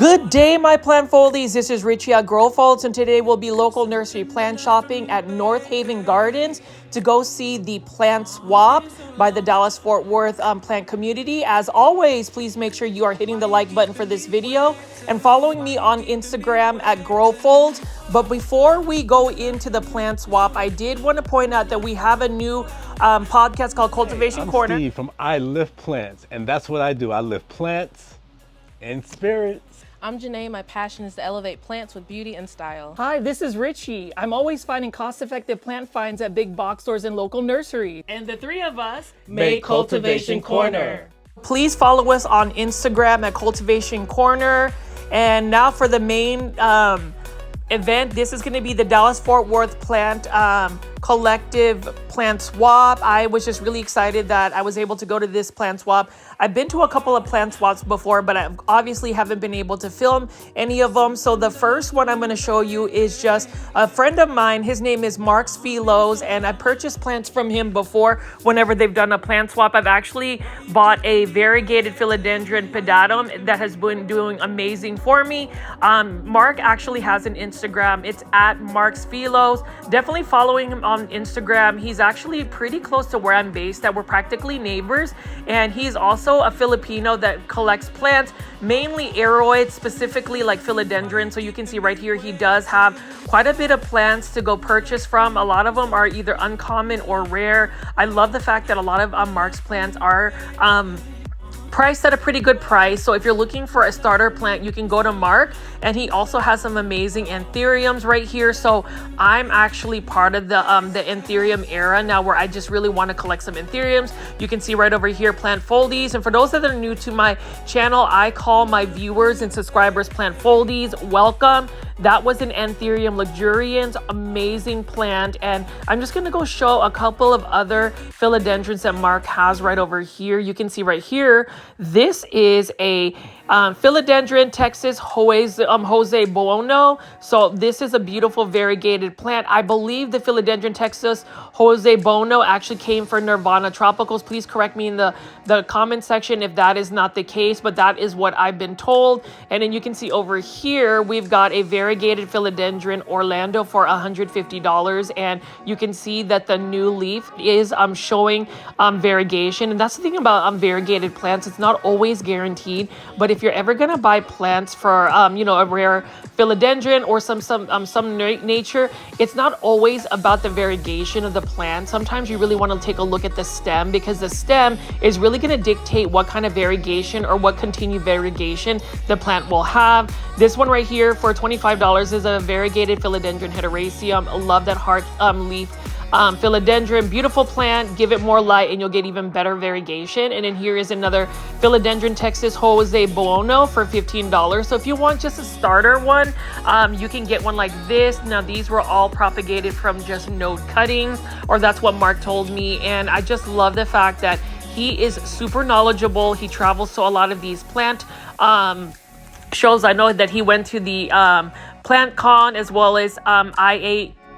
Good day, my plant foldies. This is Richie at Growfolds, and today we'll be local nursery plant shopping at North Haven Gardens to go see the plant swap by the Dallas-Fort Worth plant community. As always, please make sure you are hitting the like button for this video and following me on Instagram at Growfolds. But before we go into the plant swap, I did want to point out that we have a new podcast called Cultivation Corner. I'm Steve from I Lift Plants, and that's what I do. I lift plants and spirits. I'm Janae. My passion is to elevate plants with beauty and style. Hi, this is Richie. I'm always finding cost-effective plant finds at big box stores and local nurseries. And the three of us make Cultivation Corner. Please follow us on Instagram at Cultivation Corner. And now for the main event. This is going to be the Dallas-Fort Worth Plant Collective Plant Swap. I was just really excited that I was able to go to this plant swap. I've been to a couple of plant swaps before, but I obviously haven't been able to film any of them. So the first one I'm going to show you is just a friend of mine. His name is Mark Philos, and I purchased plants from him before whenever they've done a plant swap. I've actually bought a variegated philodendron pedatum that has been doing amazing for me. Mark actually has an Instagram. It's at Mark Philos. Definitely following him on Instagram. He's actually pretty close to where I'm based, that we're practically neighbors, and he's also a Filipino that collects plants, mainly aroids, specifically like philodendron. So you can see right here, he does have quite a bit of plants to go purchase from. A lot of them are either uncommon or rare. I love the fact that a lot of Mark's plants are priced at a pretty good price. So if you're looking for a starter plant, you can go to Mark, and he also has some amazing anthuriums right here. So I'm actually part of the anthurium era now, where I just really want to collect some anthuriums. You can see right over here, plant foldies. And for those that are new to my channel, I call my viewers and subscribers plant foldies. Welcome. That was an Anthurium luxurians, amazing plant. And I'm just going to go show a couple of other philodendrons that Mark has right over here. You can see right here, this is a philodendron Texas Jose Bono. So this is a beautiful variegated plant. I believe the philodendron Texas Jose Bono actually came from Nirvana Tropicals. Please correct me in the comment section if that is not the case, but that is what I've been told. And then you can see over here, we've got a variegated philodendron Orlando for $150. And you can see that the new leaf is showing variegation. And that's the thing about variegated plants. It's not always guaranteed, but if you're ever going to buy plants for, a rare philodendron or some nature, it's not always about the variegation of the plant. Sometimes you really want to take a look at the stem, because the stem is really going to dictate what kind of variegation or what continued variegation the plant will have. This one right here for $25 is a variegated philodendron hederaceum. I love that heart leaf. Philodendron, beautiful plant. Give it more light and you'll get even better variegation. And then here is another philodendron Texas Jose Bono for $15. So if you want just a starter one, you can get one like this. Now these were all propagated from just node cuttings, or that's what Mark told me. And I just love the fact that he is super knowledgeable. He travels to a lot of these plant shows. I know that he went to the Plant Con as well as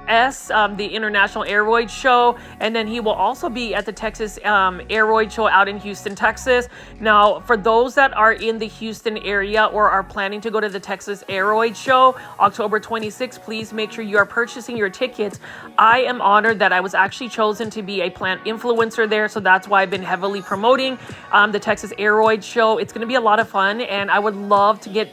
the International Aroid Show, and then he will also be at the Texas Aroid Show out in Houston, Texas. Now, for those that are in the Houston area or are planning to go to the Texas Aroid Show, October 26th, please make sure you are purchasing your tickets. I am honored that I was actually chosen to be a plant influencer there, so that's why I've been heavily promoting the Texas Aroid Show. It's going to be a lot of fun, and I would love to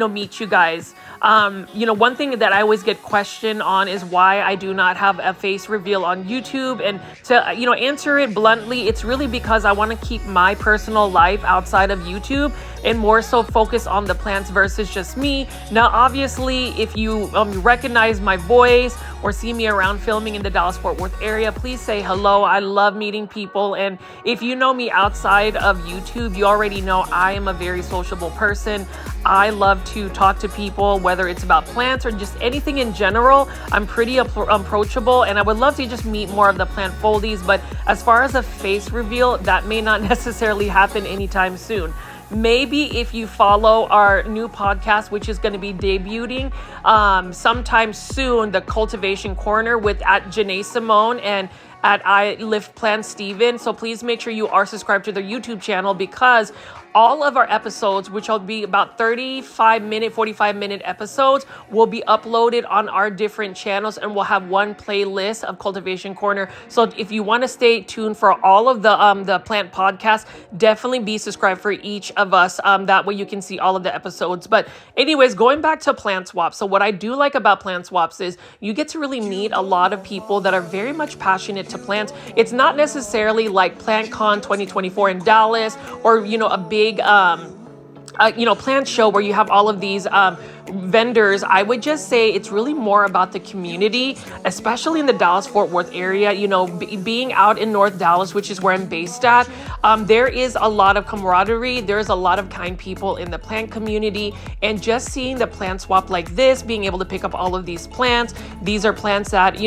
meet you guys. One thing that I always get questioned on is why I do not have a face reveal on YouTube. And to, answer it bluntly, it's really because I want to keep my personal life outside of YouTube and more so focus on the plants versus just me. Now, obviously, if you recognize my voice or see me around filming in the Dallas-Fort Worth area, please say hello. I love meeting people. And if you know me outside of YouTube, you already know I am a very sociable person. I love to talk to people, whether it's about plants or just anything in general. I'm pretty approachable, and I would love to just meet more of the plant foldies. But as far as a face reveal, that may not necessarily happen anytime soon. Maybe if you follow our new podcast, which is going to be debuting sometime soon, the Cultivation Corner with at Janae Simone and at I Lift Plants Steven. So please make sure you are subscribed to their YouTube channel, because all of our episodes, which will be about 35-minute, 45-minute episodes, will be uploaded on our different channels, and we'll have one playlist of Cultivation Corner. So if you want to stay tuned for all of the plant podcasts, definitely be subscribed for each of us. That way you can see all of the episodes. But anyways, going back to plant swaps. So what I do like about plant swaps is you get to really meet a lot of people that are very much passionate to plants. It's not necessarily like PlantCon 2024 in Dallas, or a big plant show where you have all of these vendors. I would just say it's really more about the community, especially in the Dallas-Fort Worth area. Being out in North Dallas, which is where I'm based at, there is a lot of camaraderie. There's a lot of kind people in the plant community, and just seeing the plant swap like this, being able to pick up all of these plants. These are plants that,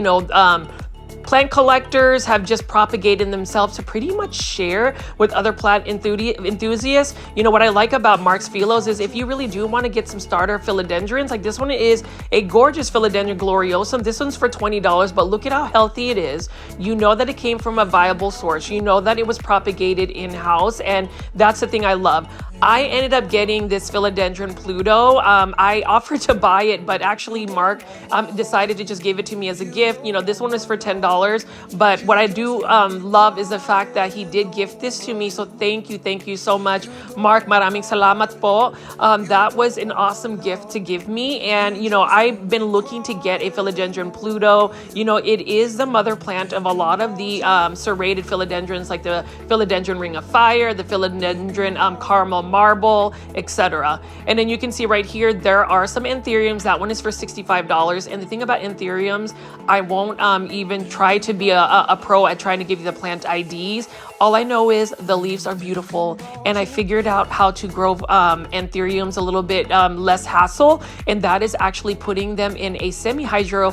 plant collectors have just propagated themselves to pretty much share with other plant enthusiasts. What I like about Mark's Philos is if you really do want to get some starter philodendrons, like this one is a gorgeous philodendron gloriosum. This one's for $20, but look at how healthy it is. You know that it came from a viable source. You know that it was propagated in-house, and that's the thing I love. I ended up getting this philodendron Pluto. I offered to buy it, but actually Mark decided to just give it to me as a gift. This one is for $10, but what I do love is the fact that he did gift this to me. So thank you so much, Mark. Maraming salamat po. That was an awesome gift to give me, and I've been looking to get a philodendron Pluto. It is the mother plant of a lot of the serrated philodendrons, like the philodendron Ring of Fire, the philodendron Caramel Marble, etc. And then you can see right here there are some anthuriums. That one is for $65. And the thing about anthuriums, I won't even try to be a pro at trying to give you the plant IDs. All I know is the leaves are beautiful, and I figured out how to grow anthuriums a little bit less hassle, and that is actually putting them in a semi-hydro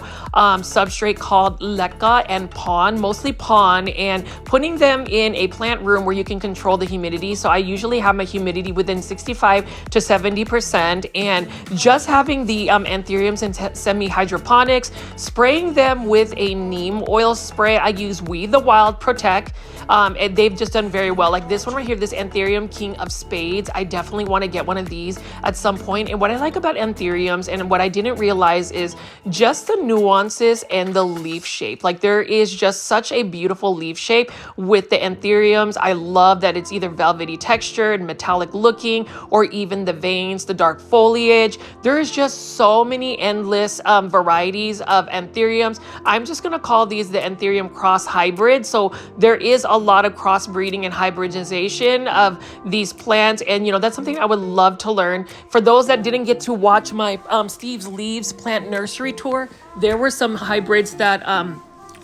substrate called leca and pon, mostly pon, and putting them in a plant room where you can control the humidity. So I usually have my humidity within 65 to 70%, and just having the anthuriums in semi-hydroponics, spraying them with a neem oil spray. I use We the Wild Protect, and they've just done very well. Like this one right here, this Anthurium King of Spades. I definitely want to get one of these at some point. And what I like about anthuriums, and what I didn't realize, is just the nuances and the leaf shape. Like there is just such a beautiful leaf shape with the anthuriums. I love that it's either velvety textured, metallic looking, or even the veins, the dark foliage. There is just so many endless varieties of anthuriums. I'm just going to call these the Anthurium cross hybrid. So there is a lot of crossbreeding and hybridization of these plants, and that's something I would love to learn. For those that didn't get to watch my Steve's Leaves plant nursery tour, there were some hybrids that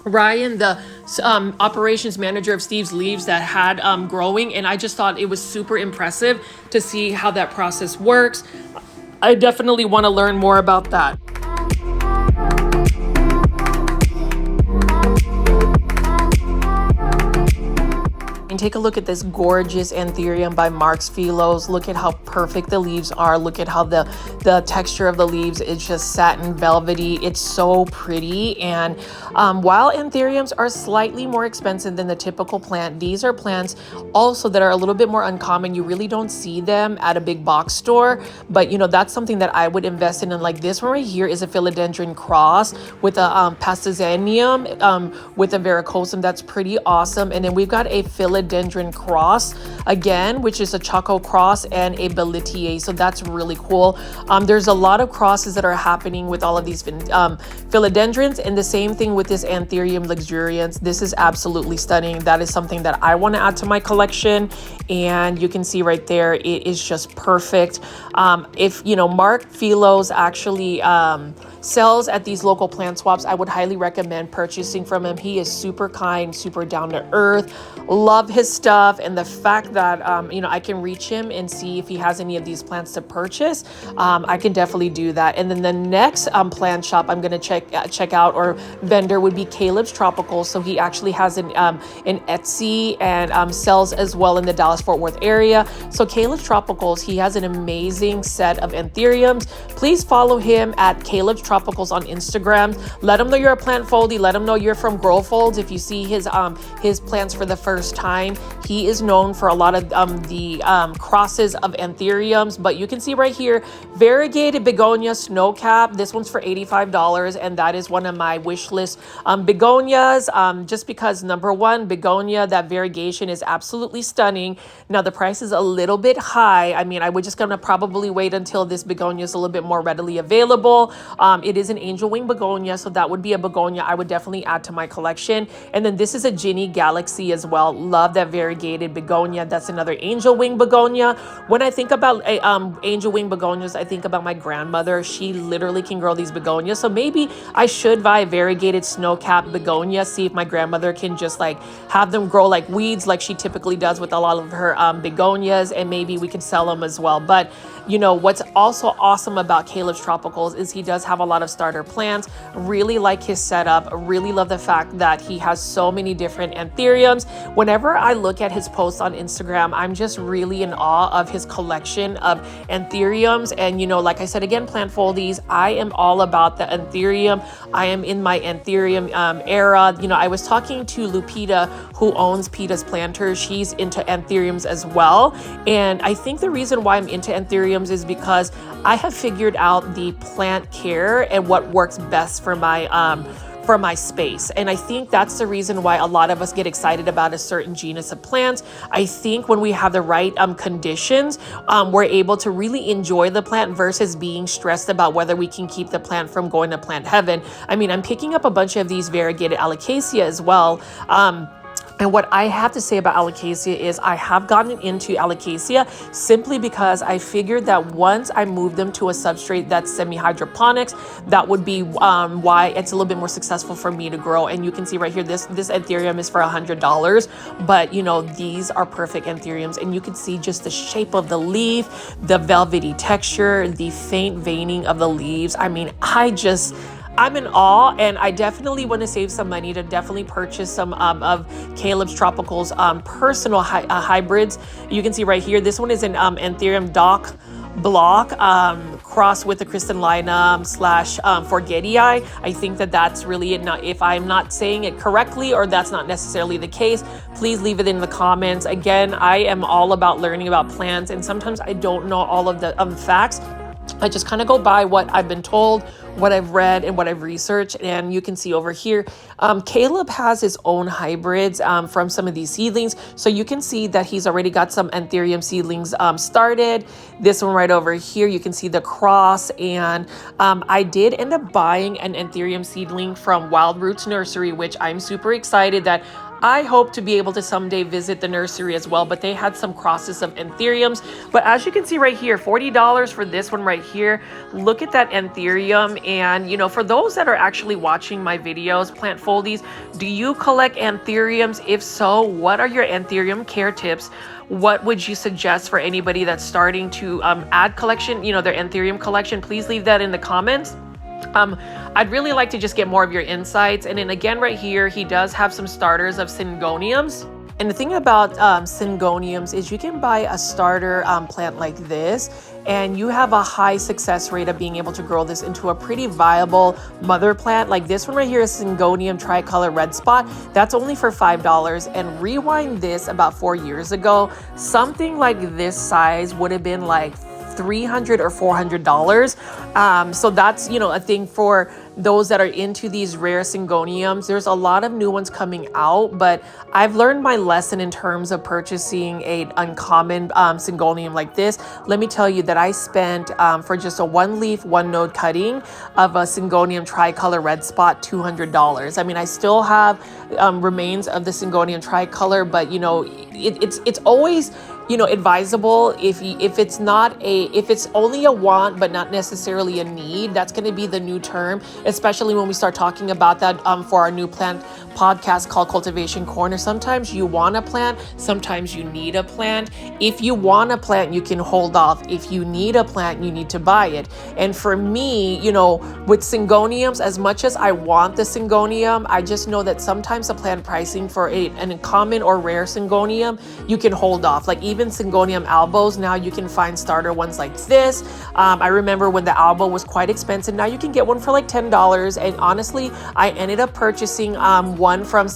Ryan, the operations manager of Steve's Leaves, that had growing, and I just thought it was super impressive to see how that process works. I definitely want to learn more about that. And take a look at this gorgeous anthurium by Mark's Philos. Look at how perfect the leaves are. Look at how the texture of the leaves is just satin velvety. It's so pretty. And while anthuriums are slightly more expensive than the typical plant, these are plants also that are a little bit more uncommon. You really don't see them at a big box store, but that's something that I would invest in. And like this one right here is a philodendron cross with a pastazanium with a varicosum. That's pretty awesome. And then we've got a philodendron cross again, which is a Choco cross and a Belitier. So that's really cool. There's a lot of crosses that are happening with all of these philodendrons, and the same thing with this Anthurium luxurians. This is absolutely stunning. That is something that I want to add to my collection, and you can see right there, it is just perfect. If Mark Philos actually sells at these local plant swaps, I would highly recommend purchasing from him. He is super kind, super down to earth. Love his stuff, and the fact that I can reach him and see if he has any of these plants to purchase, I can definitely do that. And then the next plant shop I'm going to check out, or vendor, would be Caleb's Tropicals. So he actually has an Etsy and sells as well in the Dallas-Fort Worth area. So Caleb's Tropicals, he has an amazing set of anthuriums. Please follow him at Caleb's Tropicals on Instagram. Let him know you're a plant foldie. Let him know you're from Grow Folds if you see his plants for the first time. online. He is known for a lot of the crosses of anthuriums, but you can see right here, variegated begonia snowcap. This one's for $85, and that is one of my wish list begonias, just because number one, begonia, that variegation is absolutely stunning. Now the price is a little bit high. I mean, I would just gonna probably wait until this begonia is a little bit more readily available. It is an angel wing begonia, so that would be a begonia I would definitely add to my collection. And then this is a Ginny Galaxy as well. Love that variegated begonia. That's another angel wing begonia. When I think about angel wing begonias, I think about my grandmother. She literally can grow these begonias. So maybe I should buy a variegated snowcap begonia, see if my grandmother can just like have them grow like weeds like she typically does with a lot of her begonias, and maybe we can sell them as well. But you know, what's also awesome about Caleb's Tropicals is he does have a lot of starter plants. Really like his setup. Really love the fact that he has so many different anthuriums. Whenever I look at his posts on Instagram, I'm just really in awe of his collection of anthuriums. And you know, like I said again, plant foldies, I am all about the anthurium. I am in my anthurium era. You know, I was talking to Lupita, who owns Pita's Planters. She's into anthuriums as well. And I think the reason why I'm into anthuriums is because I have figured out the plant care and what works best for my space. And I think that's the reason why a lot of us get excited about a certain genus of plants. I think when we have the right conditions, we're able to really enjoy the plant versus being stressed about whether we can keep the plant from going to plant heaven. I mean, I'm picking up a bunch of these variegated alocasia as well. And what I have to say about alocasia is I have gotten into alocasia simply because I figured that once I move them to a substrate that's semi-hydroponics, that would be why it's a little bit more successful for me to grow. And you can see right here, this anthurium is for $100, but you know, these are perfect anthuriums, and you can see just the shape of the leaf, the velvety texture, the faint veining of the leaves. I mean, I'm in awe, and I definitely want to save some money to definitely purchase some of Caleb's Tropicals personal hybrids. You can see right here, this one is an Anthurium Doc block crossed with the Crystallinum / Forgetii. I think that that's really it. Now, if I'm not saying it correctly or that's not necessarily the case, please leave it in the comments. Again, I am all about learning about plants, and sometimes I don't know all of the facts. I just kind of go by what I've been told, what I've read, and what I've researched. And you can see over here, Caleb has his own hybrids from some of these seedlings. So you can see that he's already got some anthurium seedlings started. This one right over here, you can see the cross. And I did end up buying an anthurium seedling from Wild Roots Nursery, which I'm super excited that I hope to be able to someday visit the nursery as well, but they had some crosses of anthuriums. But as you can see right here, $40 for this one right here. Look at that anthurium. And you know, for those that are actually watching my videos, Plant Foldies, do you collect anthuriums? If so, what are your anthurium care tips? What would you suggest for anybody that's starting to add collection, you know, their anthurium collection? Please leave that in the comments. I'd really like to just get more of your insights. And then again, right here, he does have some starters of syngoniums. And the thing about syngoniums is you can buy a starter plant like this, and you have a high success rate of being able to grow this into a pretty viable mother plant. Like this one right here is Syngonium tricolor red spot. That's only for $5. And rewind this about 4 years ago, something like this size would have been like $300 or $400. So that's, you know, a thing for those that are into these rare syngoniums. There's a lot of new ones coming out, but I've learned my lesson in terms of purchasing an uncommon syngonium like this. Let me tell you that I spent for just a one leaf, one node cutting of a Syngonium tricolor red spot, $200. I mean, I still have remains of the Syngonium tricolor, but you know, it's always, you know, advisable if it's only a want but not necessarily a need. That's going to be the new term, especially when we start talking about that for our new plant podcast called Cultivation Corner. Sometimes you want a plant, sometimes you need a plant. If you want a plant, you can hold off. If you need a plant, you need to buy it. And for me, you know, with syngoniums, as much as I want the syngonium, I just know that sometimes the plant pricing for an uncommon or rare syngonium, you can hold off. Like even Syngonium albos. Now you can find starter ones like this. I remember when the albo was quite expensive. Now you can get one for like $10. And honestly, I ended up purchasing one from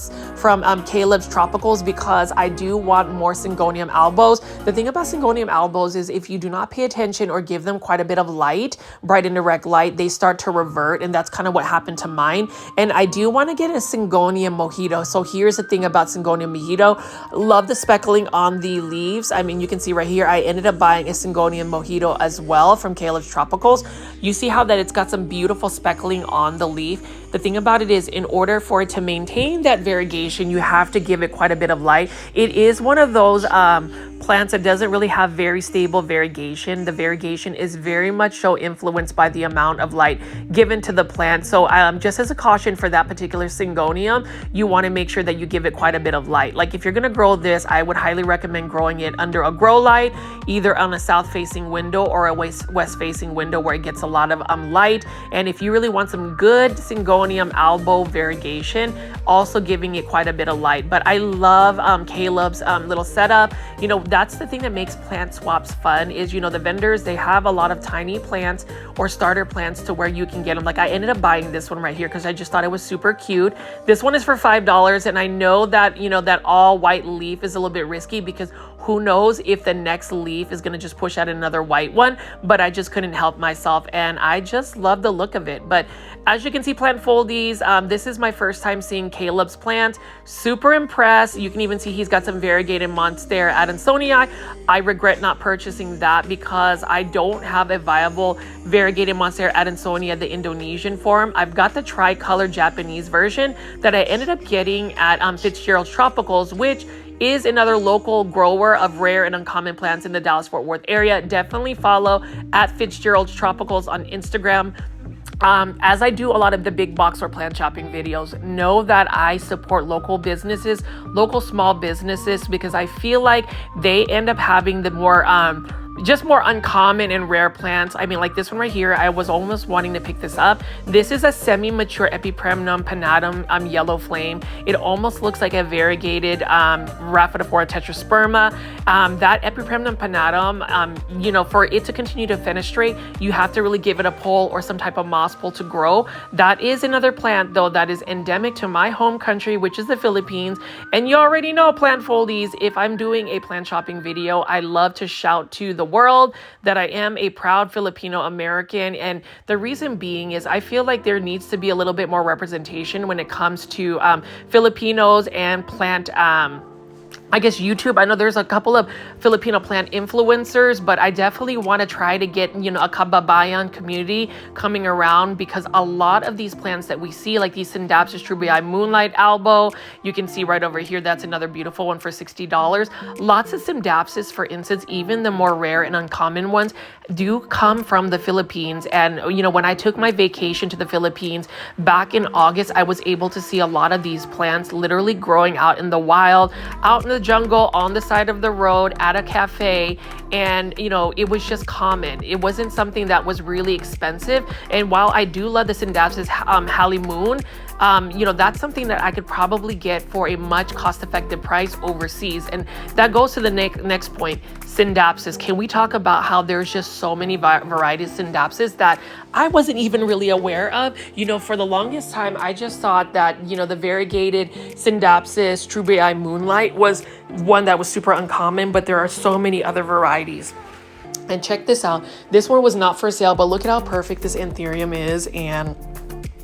Caleb's Tropicals because I do want more Syngonium albos. The thing about Syngonium albos is if you do not pay attention or give them quite a bit of light, bright and direct light, they start to revert, and that's kind of what happened to mine. And I do want to get a Syngonium mojito. So here's the thing about Syngonium mojito. Love the speckling on the leaves. I mean, you can see right here, I ended up buying a Syngonium mojito as well from Caleb's Tropicals. You see how that it's got some beautiful speckling on the leaf. The thing about it is, in order for it to maintain that variegation, you have to give it quite a bit of light. It is one of those plants that doesn't really have very stable variegation. The variegation is very much so influenced by the amount of light given to the plant. So just as a caution for that particular Syngonium, you want to make sure that you give it quite a bit of light. Like if you're going to grow this, I would highly recommend growing it under a grow light, either on a south facing window or a west facing window where it gets a lot of light. And if you really want some good Syngonium albo variegation, also giving it quite a bit of light. But I love Caleb's little setup. You know, that's the thing that makes plant swaps fun is, you know, the vendors, they have a lot of tiny plants or starter plants to where you can get them. Like I ended up buying this one right here because I just thought it was super cute. This one is for $5, and I know that, you know, that all white leaf is a little bit risky because who knows if the next leaf is going to just push out another white one, but I just couldn't help myself, and I just love the look of it. But as you can see, plant foldies, this is my first time seeing Caleb's plant. Super impressed. You can even see he's got some variegated Monstera Adansonii. I regret not purchasing that because I don't have a viable variegated Monstera Adansonii, the Indonesian form. I've got the tricolor Japanese version that I ended up getting at Fitzgerald's Tropicals, which is another local grower of rare and uncommon plants in the Dallas-Fort Worth area. Definitely follow at Fitzgerald's Tropicals on Instagram. As I do a lot of the big box or plant shopping videos, know that I support local businesses, local small businesses, because I feel like they end up having the more just more uncommon and rare plants. I mean, like this one right here, I was almost wanting to pick this up. This is a semi-mature Epipremnum pinnatum yellow flame. It almost looks like a variegated Rhaphidophora tetrasperma. That Epipremnum pinnatum, you know, for it to continue to fenestrate, you have to really give it a pole or some type of moss pole to grow. That is another plant though that is endemic to my home country, which is the Philippines. And you already know, plant foldies, if I'm doing a plant shopping video, I love to shout to the world that I am a proud Filipino American. And the reason being is I feel like there needs to be a little bit more representation when it comes to Filipinos and plant I guess YouTube. I know there's a couple of Filipino plant influencers, but I definitely want to try to get, you know, a kababayan community coming around, because a lot of these plants that we see, like these Scindapsus trubii Moonlight Albo, you can see right over here, that's another beautiful one for $60. Lots of Scindapsus, for instance, even the more rare and uncommon ones, do come from the Philippines. And, you know, when I took my vacation to the Philippines back in August, I was able to see a lot of these plants literally growing out in the wild, out in the jungle, on the side of the road, at a cafe. And, you know, it was just common. It wasn't something that was really expensive. And while I do love the Scindapsus Hallie Moon, you know, that's something that I could probably get for a much cost-effective price overseas. And that goes to the next point, Scindapsus. Can we talk about how there's just so many varieties of Scindapsus that I wasn't even really aware of? You know, for the longest time, I just thought that, you know, the variegated Scindapsus trubii Moonlight was one that was super uncommon, but there are so many other varieties. And check this out. This one was not for sale, but look at how perfect this anthurium is, and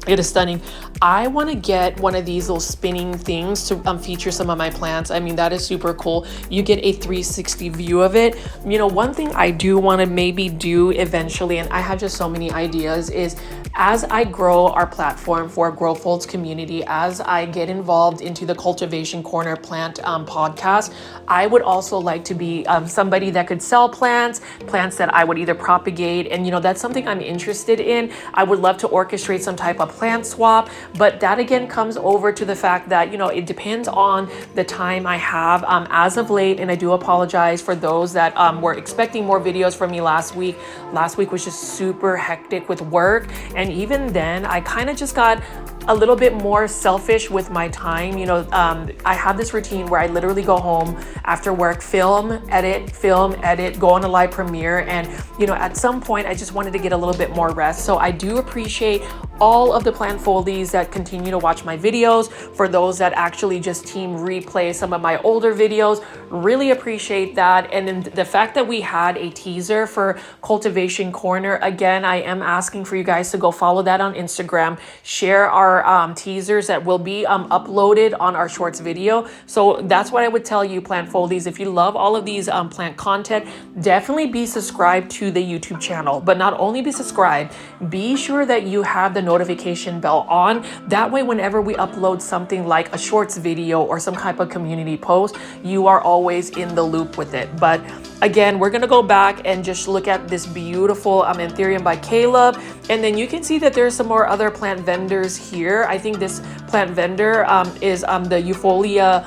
it is stunning. I want to get one of these little spinning things to feature some of my plants. I mean, that is super cool. You get a 360 view of it. You know, one thing I do want to maybe do eventually, and I have just so many ideas, is as I grow our platform for Grow Folds community, as I get involved into the Cultivation Corner plant podcast, I would also like to be somebody that could sell plants that I would either propagate. And, you know, that's something I'm interested in. I would love to orchestrate some type of plant swap, but that again comes over to the fact that, you know, it depends on the time I have. As of late, and I do apologize for those that were expecting more videos from me last week. Last week was just super hectic with work, and even then I kind of just got a little bit more selfish with my time. You know, I have this routine where I literally go home after work, film, edit, go on a live premiere. And, you know, at some point I just wanted to get a little bit more rest. So I do appreciate all of the plant foldies that continue to watch my videos. For those that actually just team replay some of my older videos, really appreciate that. And then the fact that we had a teaser for Cultivation Corner, again, I am asking for you guys to go follow that on Instagram, share our teasers that will be uploaded on our shorts video. So that's what I would tell you, plant foldies. If you love all of these plant content, definitely be subscribed to the YouTube channel. But not only be subscribed, be sure that you have the notification bell on. That way, whenever we upload something like a shorts video or some type of community post, you are always in the loop with it. But again, we're gonna go back and just look at this beautiful Anthurium by Caleb. And then you can see that there's some more other plant vendors here. I think this plant vendor is the Eupholia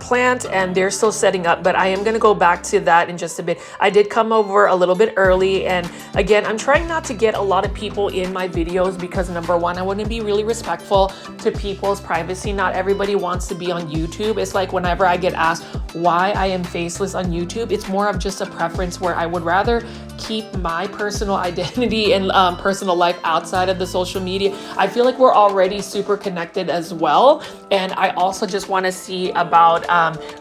plant, and they're still setting up, but I am going to go back to that in just a bit. I did come over a little bit early, and again, I'm trying not to get a lot of people in my videos because number one, I want to be really respectful to people's privacy. Not everybody wants to be on YouTube. It's like whenever I get asked why I am faceless on YouTube, it's more of just a preference where I would rather keep my personal identity and personal life outside of the social media. I feel like we're already super connected as well, and I also just want to see about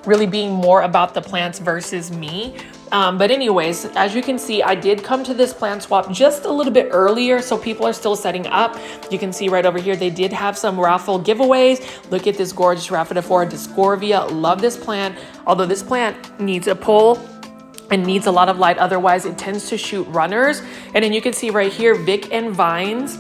really being more about the plants versus me. But anyways, as you can see, I did come to this plant swap just a little bit earlier, so people are still setting up. You can see right over here, they did have some raffle giveaways. Look at this gorgeous Rhaphidophora discordia. Love this plant, although this plant needs a pole and needs a lot of light, otherwise it tends to shoot runners. And then you can see right here, Vic and Vines.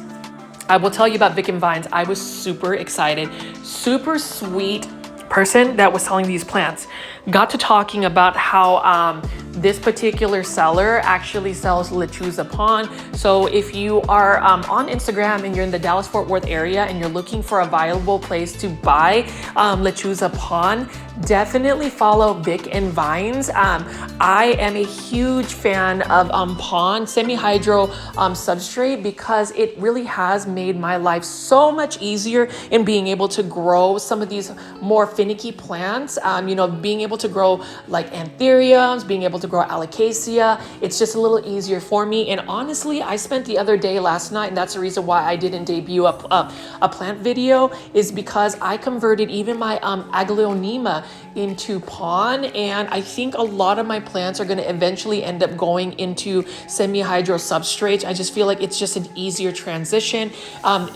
I will tell you about Vic and Vines. I was super excited, super sweet person that was selling these plants. Got to talking about how this particular seller actually sells Lechuza Pond. So if you are on Instagram and you're in the Dallas-Fort Worth area and you're looking for a viable place to buy Lechuza Pond, definitely follow Vic and Vines. I am a huge fan of pond semi-hydro substrate because it really has made my life so much easier in being able to grow some of these more finicky plants. You know, being able to grow like anthuriums, being able to grow alocasia, it's just a little easier for me. And honestly, I spent the other day last night, and that's the reason why I didn't debut a plant video, is because I converted even my aglaonema into pond, and I think a lot of my plants are going to eventually end up going into semi-hydro substrates. I just feel like it's just an easier transition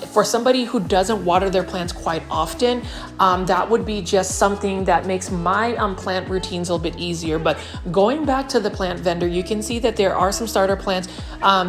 for somebody who doesn't water their plants quite often. That would be just something that makes my plant routines a little bit easier. But going back to the plant vendor, you can see that there are some starter plants.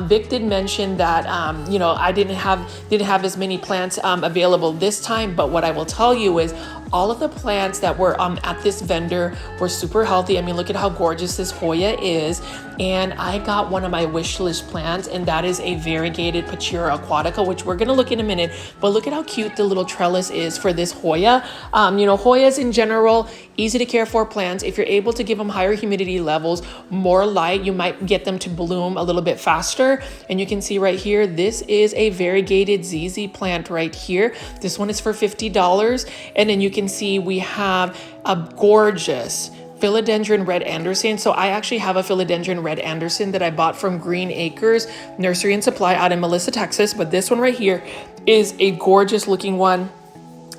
Vic did mention that you know, I didn't have as many plants available this time, but what I will tell you is all of the plants that were at this vendor were super healthy. I mean, look at how gorgeous this Hoya is. And I got one of my wish list plants, and that is a variegated Pachira aquatica, which we're gonna look in a minute. But look at how cute the little trellis is for this Hoya. You know, Hoyas in general, easy to care for plants. If you're able to give them higher humidity levels, more light, you might get them to bloom a little bit faster. And you can see right here, this is a variegated ZZ plant right here. This one is for $50. And then you can see we have a gorgeous Philodendron Red Anderson. So I actually have a Philodendron Red Anderson that I bought from Green Acres Nursery and Supply out in Melissa, Texas. But this one right here is a gorgeous looking one.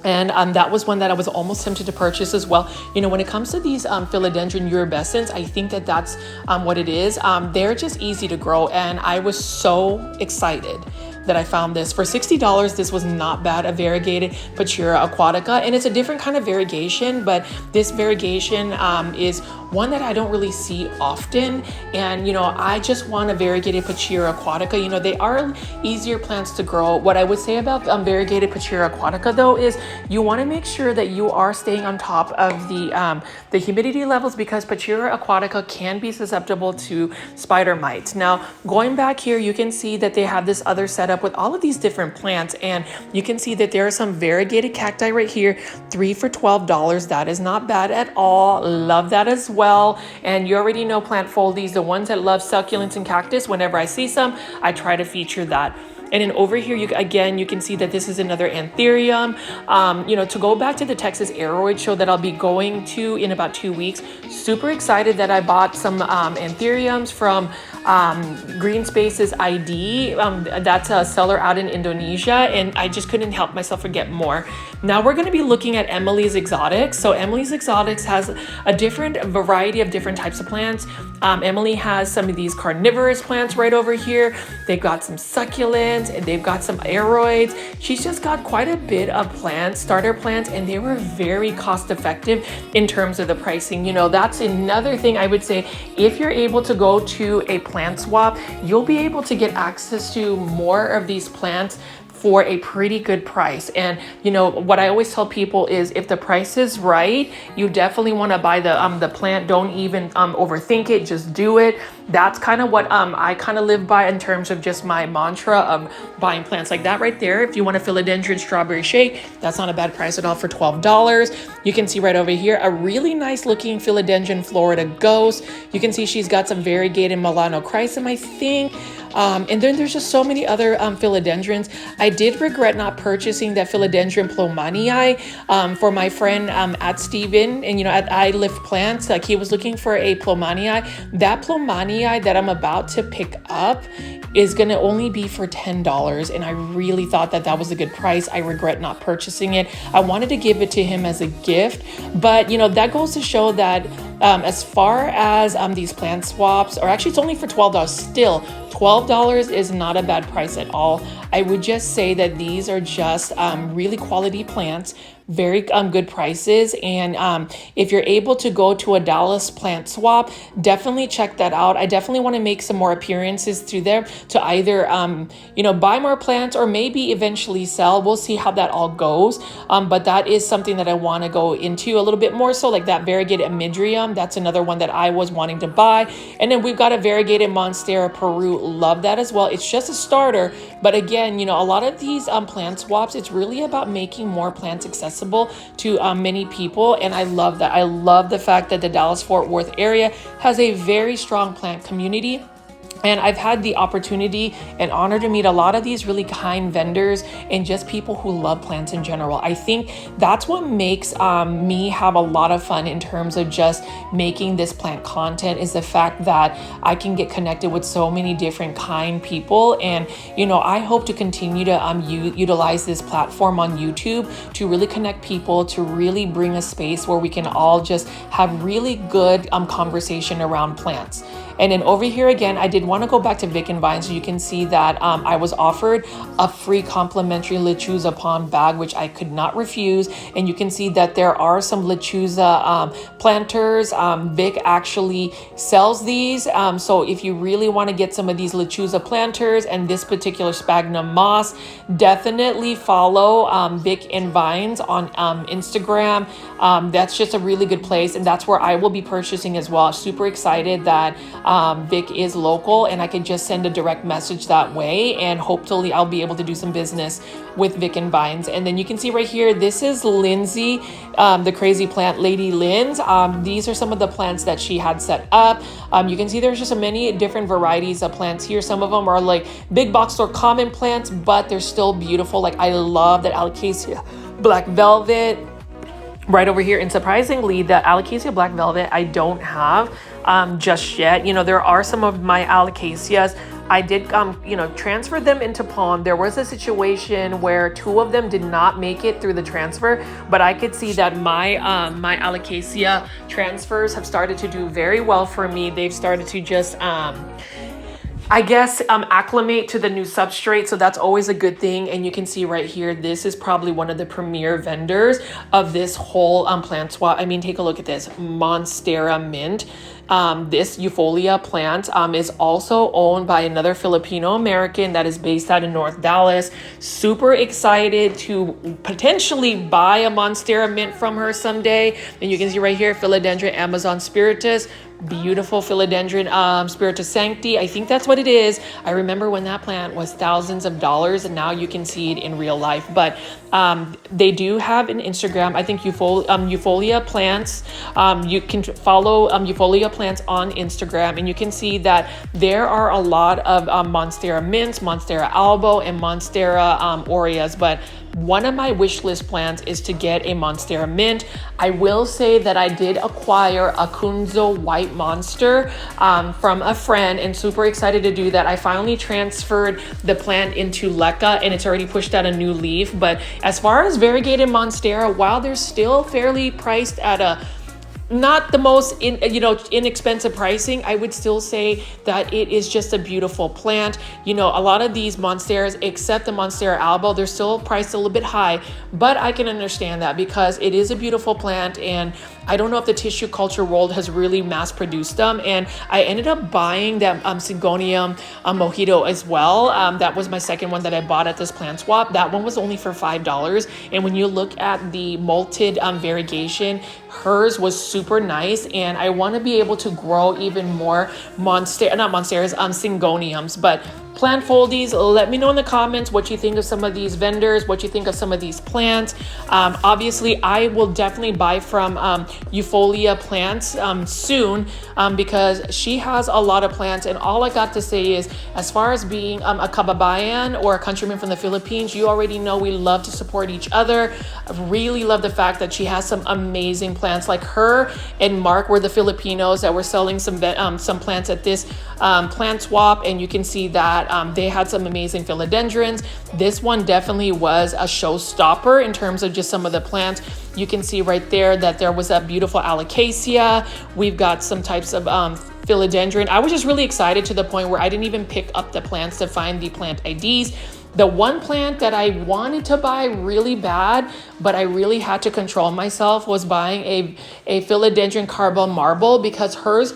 And that was one that I was almost tempted to purchase as well. You know, when it comes to these Philodendron Urubescens, I think that that's what it is. They're just easy to grow, and I was so excited that I found this. For $60, this was not bad, a variegated Pachira aquatica, and it's a different kind of variegation, but this variegation is one that I don't really see often. And, you know, I just want a variegated Pachira aquatica. You know, they are easier plants to grow. What I would say about variegated Pachira aquatica though is you want to make sure that you are staying on top of the humidity levels, because Pachira aquatica can be susceptible to spider mites. Now, going back here, you can see that they have this other setup with all of these different plants, and you can see that there are some variegated cacti right here, 3 for $12. That is not bad at all. Love that as well. And you already know plant foldies, the ones that love succulents and cactus. Whenever I see some, I try to feature that. And then over here, you can see that this is another anthurium. To go back to the Texas Aeroid show that I'll be going to in about 2 weeks, super excited that I bought some anthuriums from Green Spaces ID. That's a seller out in Indonesia, and I just couldn't help myself or get more. Now we're going to be looking at Emily's Exotics. So Emily's Exotics has a different variety of different types of plants. Emily has some of these carnivorous plants right over here. They've got some succulents and they've got some aeroids. She's just got quite a bit of plants, starter plants, and they were very cost effective in terms of the pricing. That's another thing I would say. If you're able to go to a plant swap, you'll be able to get access to more of these plants for a pretty good price. And what I always tell people is, if the price is right, you definitely want to buy the plant. Don't even overthink it, just do it. That's kind of what I kind of live by in terms of just my mantra of buying plants like that right there. If you want a philodendron strawberry shake, that's not a bad price at all for $12. You can see right over here a really nice looking philodendron Florida Ghost. You can see she's got some variegated Milano Chrysum, I think. And then there's just so many other philodendrons. I did regret not purchasing that philodendron plomanii for my friend at Steven, and at I Lift Plants. Like, he was looking for a plomanii. That plomanii that I'm about to pick up is going to only be for $10, and I really thought that was a good price. I regret not purchasing it. I wanted to give it to him as a gift, but that goes to show that as far as these plant swaps, or actually it's only for $12. Still, $12 is not a bad price at all. I would just say that these are just really quality plants, very good prices. And if you're able to go to a Dallas plant swap, definitely check that out. I definitely want to make some more appearances through there to either buy more plants or maybe eventually sell. We'll see how that all goes. But that is something that I want to go into a little bit more. So like that variegated Amidrium, that's another one that I was wanting to buy. And then we've got a variegated Monstera Peru. Love that as well. It's just a starter, but again, a lot of these plant swaps, it's really about making more plants accessible to many people. And I love that. I love the fact that the Dallas-Fort Worth area has a very strong plant community. And I've had the opportunity and honor to meet a lot of these really kind vendors and just people who love plants in general. I think that's what makes me have a lot of fun in terms of just making this plant content, is the fact that I can get connected with so many different kind people. And, I hope to continue to utilize this platform on YouTube to really connect people, to really bring a space where we can all just have really good conversation around plants. And then over here again, I did want to go back to Vic and Vine, so you can see that I was offered a free complimentary Lechuza pond bag, which I could not refuse. And you can see that there are some Lechuza planters. Vic actually sells these. So if you really want to get some of these Lechuza planters and this particular sphagnum moss, definitely follow Vic and Vines on Instagram. That's just a really good place, and that's where I will be purchasing as well. Super excited that Vic is local and I can just send a direct message that way, and hopefully I'll be able to do some business with Vic and Vines. And then you can see right here, this is Lindsay, the crazy plant lady Lynn's. These are some of the plants that she had set up. You can see there's just so many different varieties of plants here. Some of them are like big box store common plants, but they're still beautiful. Like, I love that Alocasia Black Velvet right over here. And surprisingly, the Alocasia Black Velvet I don't have just yet. There are some of my Alocasias. I did transfer them into pond. There was a situation where 2 of them did not make it through the transfer, but I could see that my my Alocasia transfers have started to do very well for me. They've started to just I guess acclimate to the new substrate, so that's always a good thing. And you can see right here, this is probably one of the premier vendors of this whole plant swap. I mean, take a look at this Monstera Mint. This Eupholia plant is also owned by another Filipino American that is based out in North Dallas. Super excited to potentially buy a Monstera Mint from her someday. And you can see right here, Philodendron Amazon Spiritus. Beautiful Philodendron Spiritus Sancti. I think that's what it is. I remember when that plant was thousands of dollars, and now you can see it in real life. But they do have an Instagram, I think Eupholia Plants. You can follow Eupholia Plants Plants on Instagram, and you can see that there are a lot of Monstera mints, Monstera albo, and Monstera aureas, but one of my wish list plants is to get a Monstera mint. I will say that I did acquire a Kunzo white monster from a friend, and super excited to do that. I finally transferred the plant into Leca, and it's already pushed out a new leaf. But as far as variegated Monstera, while they're still fairly priced at a not the most inexpensive pricing, I would still say that it is just a beautiful plant. You know, a lot of these Monsteras, except the Monstera albo, they're still priced a little bit high, but I can understand that because it is a beautiful plant, and I don't know if the tissue culture world has really mass produced them. And I ended up buying that Syngonium mojito as well. That was my second one that I bought at this plant swap. That one was only for $5. And when you look at the molted variegation, hers was super nice, and I want to be able to grow even more Syngoniums. But plant foldies, let me know in the comments what you think of some of these vendors, what you think of some of these plants. Obviously, I will definitely buy from Eupholia Plants soon because she has a lot of plants. And all I got to say is, as far as being a kababayan or a countryman from the Philippines, you already know we love to support each other. I really love the fact that she has some amazing plants. Like her and Mark were the Filipinos that were selling some plants at this plant swap, and you can see that they had some amazing philodendrons. This one definitely was a showstopper in terms of just some of the plants. You can see right there that there was a beautiful alocasia. We've got some types of philodendron. I was just really excited to the point where I didn't even pick up the plants to find the plant IDs. The one plant that I wanted to buy really bad, but I really had to control myself, was buying a philodendron caramel marble, because hers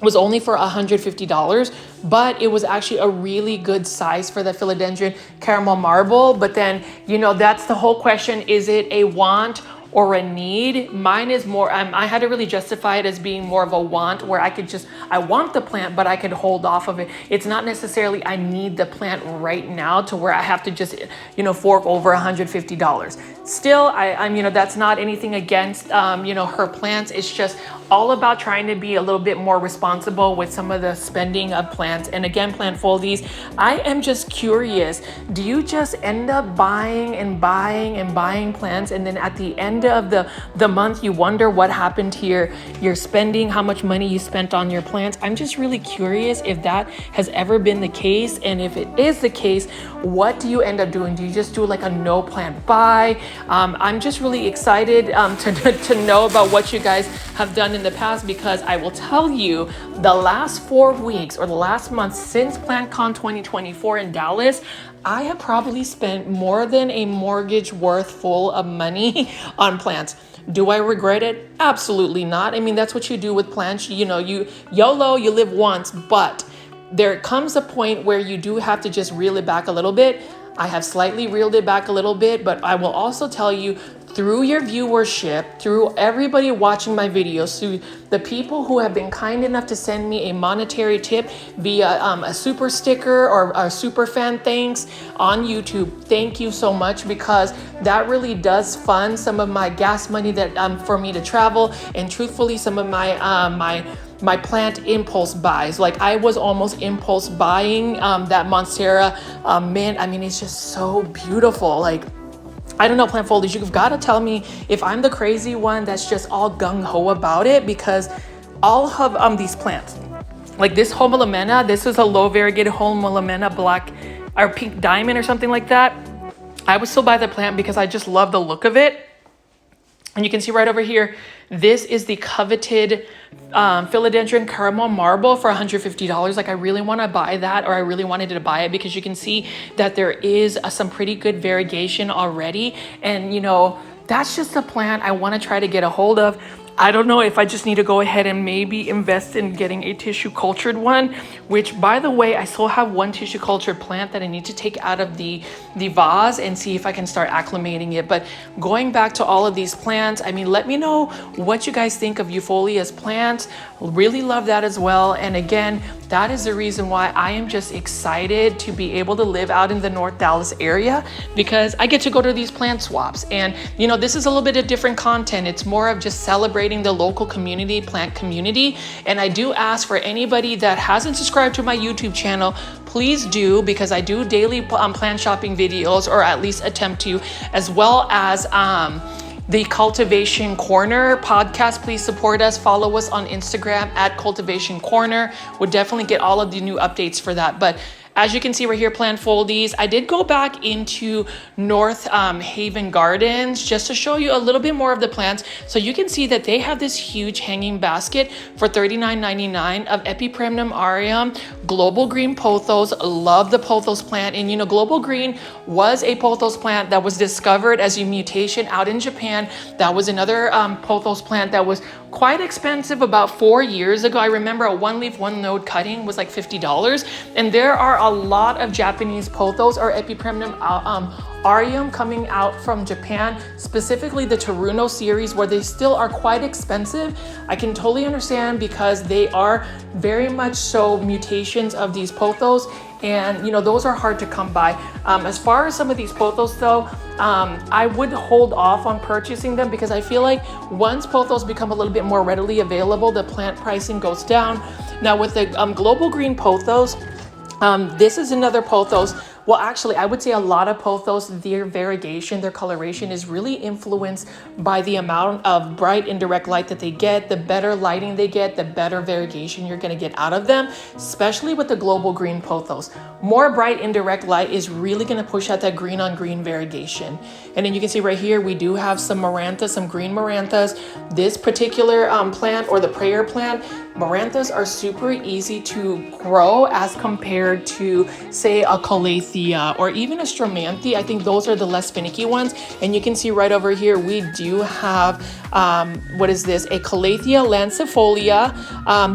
was only for $150, but it was actually a really good size for the philodendron caramel marble. But then, you know, that's the whole question. Is it a want or a need? Mine is more, I had to really justify it as being more of a want, where I want the plant, but I could hold off of it. It's not necessarily I need the plant right now to where I have to just, fork over $150. Still, I'm that's not anything against, her plants. It's just all about trying to be a little bit more responsible with some of the spending of plants. And again, plant foldies, I am just curious, do you just end up buying and buying and buying plants, and then at the end of the month you wonder what happened to your spending, how much money you spent on your plants? I'm just really curious if that has ever been the case, and if it is the case, what do you end up doing? Do you just do like a no plant buy? I'm just really excited to know about what you guys have done in the past, because I will tell you, the last 4 weeks or the last month since PlantCon 2024 in Dallas, I have probably spent more than a mortgage worth full of money on plants. Do I regret it? Absolutely not. I mean, that's what you do with plants. You YOLO, you live once, but there comes a point where you do have to just reel it back a little bit. I have slightly reeled it back a little bit, but I will also tell you, through your viewership, through everybody watching my videos, through the people who have been kind enough to send me a monetary tip via a super sticker or a super fan thanks on YouTube, thank you so much, because that really does fund some of my gas money that for me to travel, and truthfully, some of my plant impulse buys. Like, I was almost impulse buying that Monstera mint. I mean, it's just so beautiful. Like, I don't know, plant foldies, you've got to tell me if I'm the crazy one that's just all gung-ho about it, because all of these plants, like this Homolamena, this is a low variegated Homolamena black or pink diamond or something like that. I would still buy the plant because I just love the look of it. And you can see right over here, this is the coveted philodendron caramel marble for $150. Like, I really want to buy that, or I really wanted to buy it, because you can see that there is some pretty good variegation already. And, that's just a plant I want to try to get a hold of. I don't know if I just need to go ahead and maybe invest in getting a tissue cultured one, which, by the way, I still have one tissue cultured plant that I need to take out of the vase and see if I can start acclimating it. But going back to all of these plants, I mean, let me know what you guys think of Eupholia's plants. Really love that as well. And again, that is the reason why I am just excited to be able to live out in the North Dallas area, because I get to go to these plant swaps. And, this is a little bit of different content. It's more of just celebrating supporting the local community, plant community. And I do ask for anybody that hasn't subscribed to my YouTube channel, please do, because I do daily plant shopping videos, or at least attempt to, as well as the Cultivation Corner podcast. Please support us. Follow us on Instagram at Cultivation Corner. We'll definitely get all of the new updates for that. But as you can see right here, plant foldies. I did go back into North Haven Gardens just to show you a little bit more of the plants. So you can see that they have this huge hanging basket for $39.99 of Epipremnum aureum, global green pothos. Love the pothos plant. And you know, global green was a pothos plant that was discovered as a mutation out in Japan. That was another pothos plant that was quite expensive about 4 years ago. I remember a one leaf, one node cutting was like $50. And there are a lot of Japanese pothos or Epipremnum aureum coming out from Japan, specifically the Teruno series, where they still are quite expensive. I can totally understand, because they are very much so mutations of these pothos. And you know, those are hard to come by. As far as some of these pothos though, I would hold off on purchasing them, because I feel like once pothos become a little bit more readily available, the plant pricing goes down. Now with the global green pothos, this is another pothos. Well, actually, I would say a lot of pothos, their variegation, their coloration is really influenced by the amount of bright indirect light that they get. The better lighting they get, the better variegation you're going to get out of them, especially with the global green pothos. More bright indirect light is really going to push out that green on green variegation. And then you can see right here, we do have some maranthas, some green maranthas. This particular plant, or the prayer plant, maranthas are super easy to grow as compared to, say, a calathea or even a stromanthe. I think those are the less finicky ones. And you can see right over here, we do have, what is this? A Calathea lancifolia.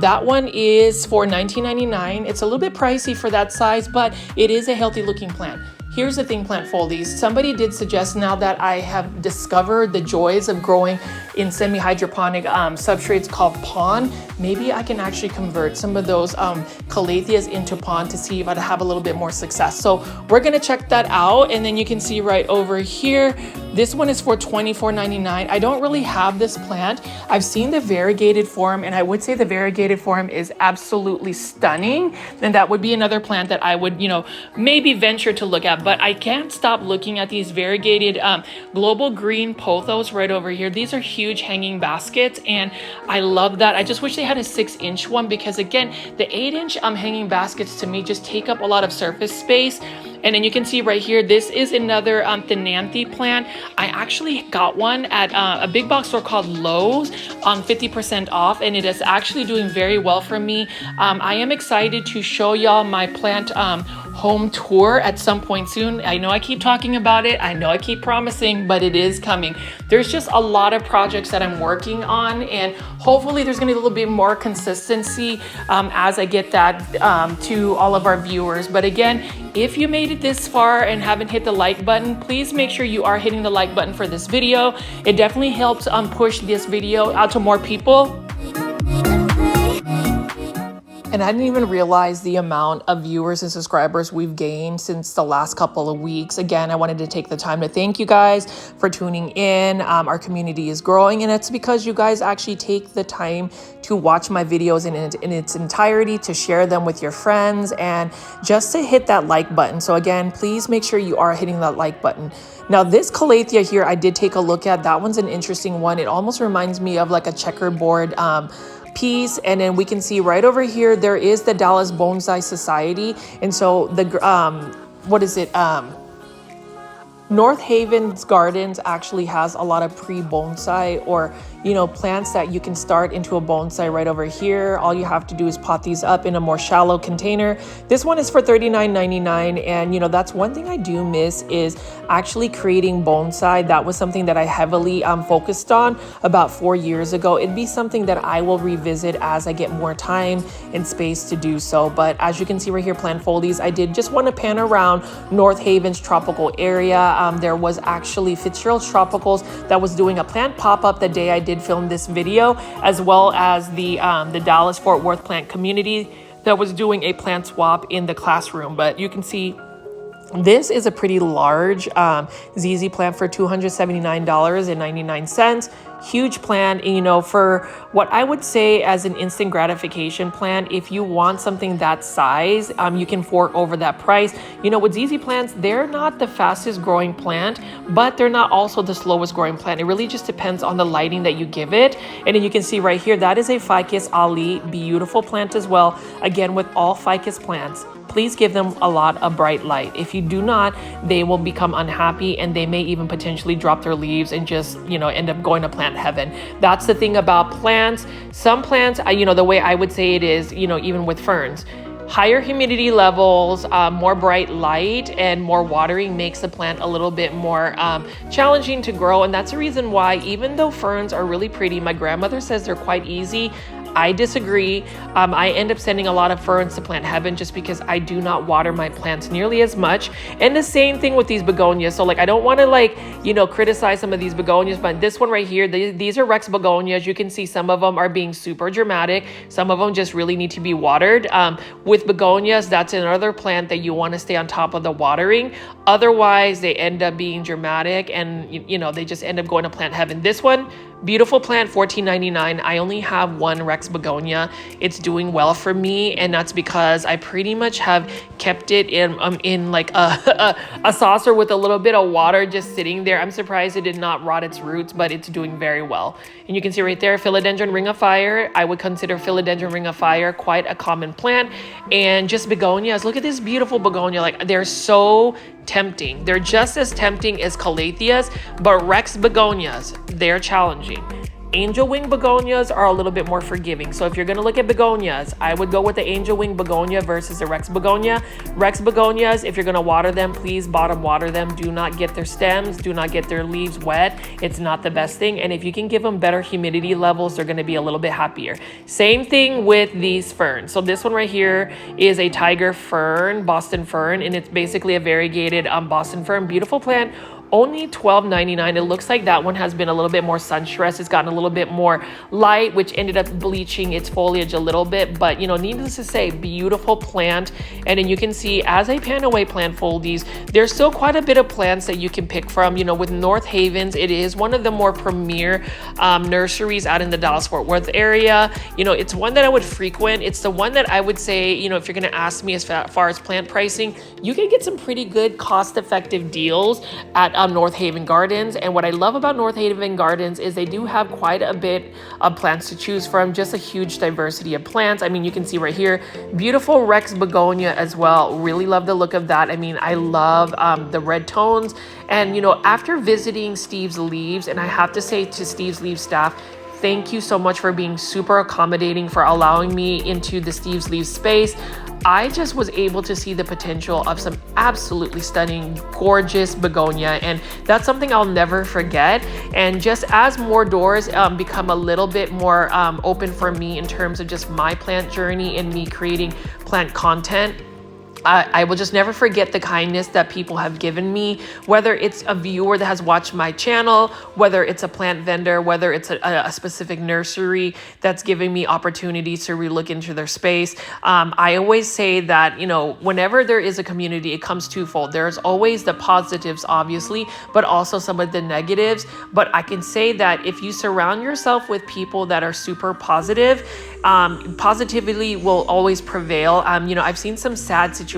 That one is for $19.99. It's a little bit pricey for that size, but it is a healthy looking plant. Here's the thing, plant foldies. Somebody did suggest, now that I have discovered the joys of growing in semi-hydroponic substrates called pond, maybe I can actually convert some of those calatheas into pond to see if I'd have a little bit more success. So we're gonna check that out. And then you can see right over here, this one is for $24.99. I don't really have this plant. I've seen the variegated form, and I would say the variegated form is absolutely stunning. And that would be another plant that I would, you know, maybe venture to look at. But I can't stop looking at these variegated global green pothos right over here. These are huge hanging baskets, and I love that. I just wish they had a 6-inch one, because again, the 8-inch hanging baskets to me just take up a lot of surface space. And then you can see right here, this is another Thenanthe plant. I actually got one at a big box store called Lowe's on 50% off, and it is actually doing very well for me. I am excited to show y'all my plant home tour at some point soon. I know I keep talking about it. I know I keep promising, but it is coming. There's just a lot of projects that I'm working on, and hopefully there's gonna be a little bit more consistency as I get that to all of our viewers. But again, if you made it this far and haven't hit the like button, please make sure you are hitting the like button for this video. It definitely helps push this video out to more people. And I didn't even realize the amount of viewers and subscribers we've gained since the last couple of weeks. Again, I wanted to take the time to thank you guys for tuning in. Our community is growing, and it's because you guys actually take the time to watch my videos in its entirety, to share them with your friends, and just to hit that like button. So again, please make sure you are hitting that like button. Now this Calathea here, I did take a look at. That one's an interesting one. It almost reminds me of like a checkerboard piece. And then we can see right over here, there is the Dallas Bonsai Society. And so the, what is it? North Haven's Gardens actually has a lot of pre-bonsai, or you know, plants that you can start into a bonsai right over here. All you have to do is pot these up in a more shallow container. This one is for $39.99, and you know, that's one thing I do miss, is actually creating bonsai. That was something that I heavily focused on about 4 years ago. It'd be something that I will revisit as I get more time and space to do so. But as you can see right here, plant foldies, I did just want to pan around North Haven's tropical area. There was actually Fitzgerald Tropicals that was doing a plant pop-up the day I did film this video, as well as the Dallas Fort Worth plant community that was doing a plant swap in the classroom. But you can see This is a pretty large ZZ plant for $279.99. Huge plant, and, you know, for what I would say as an instant gratification plant, if you want something that size, you can fork over that price. You know, with ZZ plants, they're not the fastest growing plant, but they're not also the slowest growing plant. It really just depends on the lighting that you give it. And then you can see right here, that is a Ficus Ali, beautiful plant as well. Again, with all Ficus plants, please give them a lot of bright light. If you do not, they will become unhappy, and they may even potentially drop their leaves and just, you know, end up going to plant heaven. That's the thing about plants. Some plants, you know, the way I would say it is, you know, even with ferns, higher humidity levels, more bright light, and more watering makes the plant a little bit more challenging to grow. And that's the reason why, even though ferns are really pretty, my grandmother says they're quite easy. I disagree. I end up sending a lot of ferns to plant heaven just because I do not water my plants nearly as much. And the same thing with these begonias. So like, I don't want to, like, you know, criticize some of these begonias, but this one right here, these are Rex begonias. You can see some of them are being super dramatic. Some of them just really need to be watered. With begonias, that's another plant that you want to stay on top of the watering. Otherwise, they end up being dramatic, and you know, they just end up going to plant heaven. This one, beautiful plant, $14.99. I only have one Rex begonia. It's doing well for me, and that's because I pretty much have kept it in like a saucer with a little bit of water just sitting there. I'm surprised it did not rot its roots, but it's doing very well. And you can see right there, philodendron ring of fire. I would consider philodendron ring of fire quite a common plant. And just begonias. Look at this beautiful begonia. Like, they're so tempting. They're just as tempting as calatheas, but Rex begonias, they're challenging. Angel wing begonias are a little bit more forgiving. So if you're going to look at begonias, I would go with the angel wing begonia versus the Rex begonia. Rex begonias, if you're going to water them, please bottom water them. Do not get their stems, do not get their leaves wet. It's not the best thing. And if you can give them better humidity levels, they're going to be a little bit happier. Same thing with these ferns. So this one right here is a tiger fern, Boston fern, and it's basically a variegated Boston fern. Beautiful plant. Only $12.99. It looks like that one has been a little bit more sun stressed. It's gotten a little bit more light, which ended up bleaching its foliage a little bit. But, you know, needless to say, beautiful plant. And then you can see, as I pan away plant foldies, there's still quite a bit of plants that you can pick from. You know, with North Havens, it is one of the more premier nurseries out in the Dallas-Fort Worth area. You know, it's one that I would frequent. It's the one that I would say, you know, if you're going to ask me as far as plant pricing, you can get some pretty good cost-effective deals at North Haven Gardens. And what I love about North Haven Gardens is they do have quite a bit of plants to choose from, just a huge diversity of plants. I mean, you can see right here, beautiful Rex begonia as well. Really love the look of that. I mean, I love the red tones. And, you know, after visiting Steve's Leaves, and I have to say to Steve's Leaves staff, thank you so much for being super accommodating, for allowing me into the Steve's Leaves space. I just was able to see the potential of some absolutely stunning, gorgeous begonia. And that's something I'll never forget. And just as more doors become a little bit more open for me in terms of just my plant journey and me creating plant content, I will just never forget the kindness that people have given me, whether it's a viewer that has watched my channel, whether it's a plant vendor, whether it's a specific nursery that's giving me opportunities to relook into their space. I always say that, you know, whenever there is a community, it comes twofold. There's always the positives, obviously, but also some of the negatives. But I can say that if you surround yourself with people that are super positive, positivity will always prevail. You know, I've seen some sad situations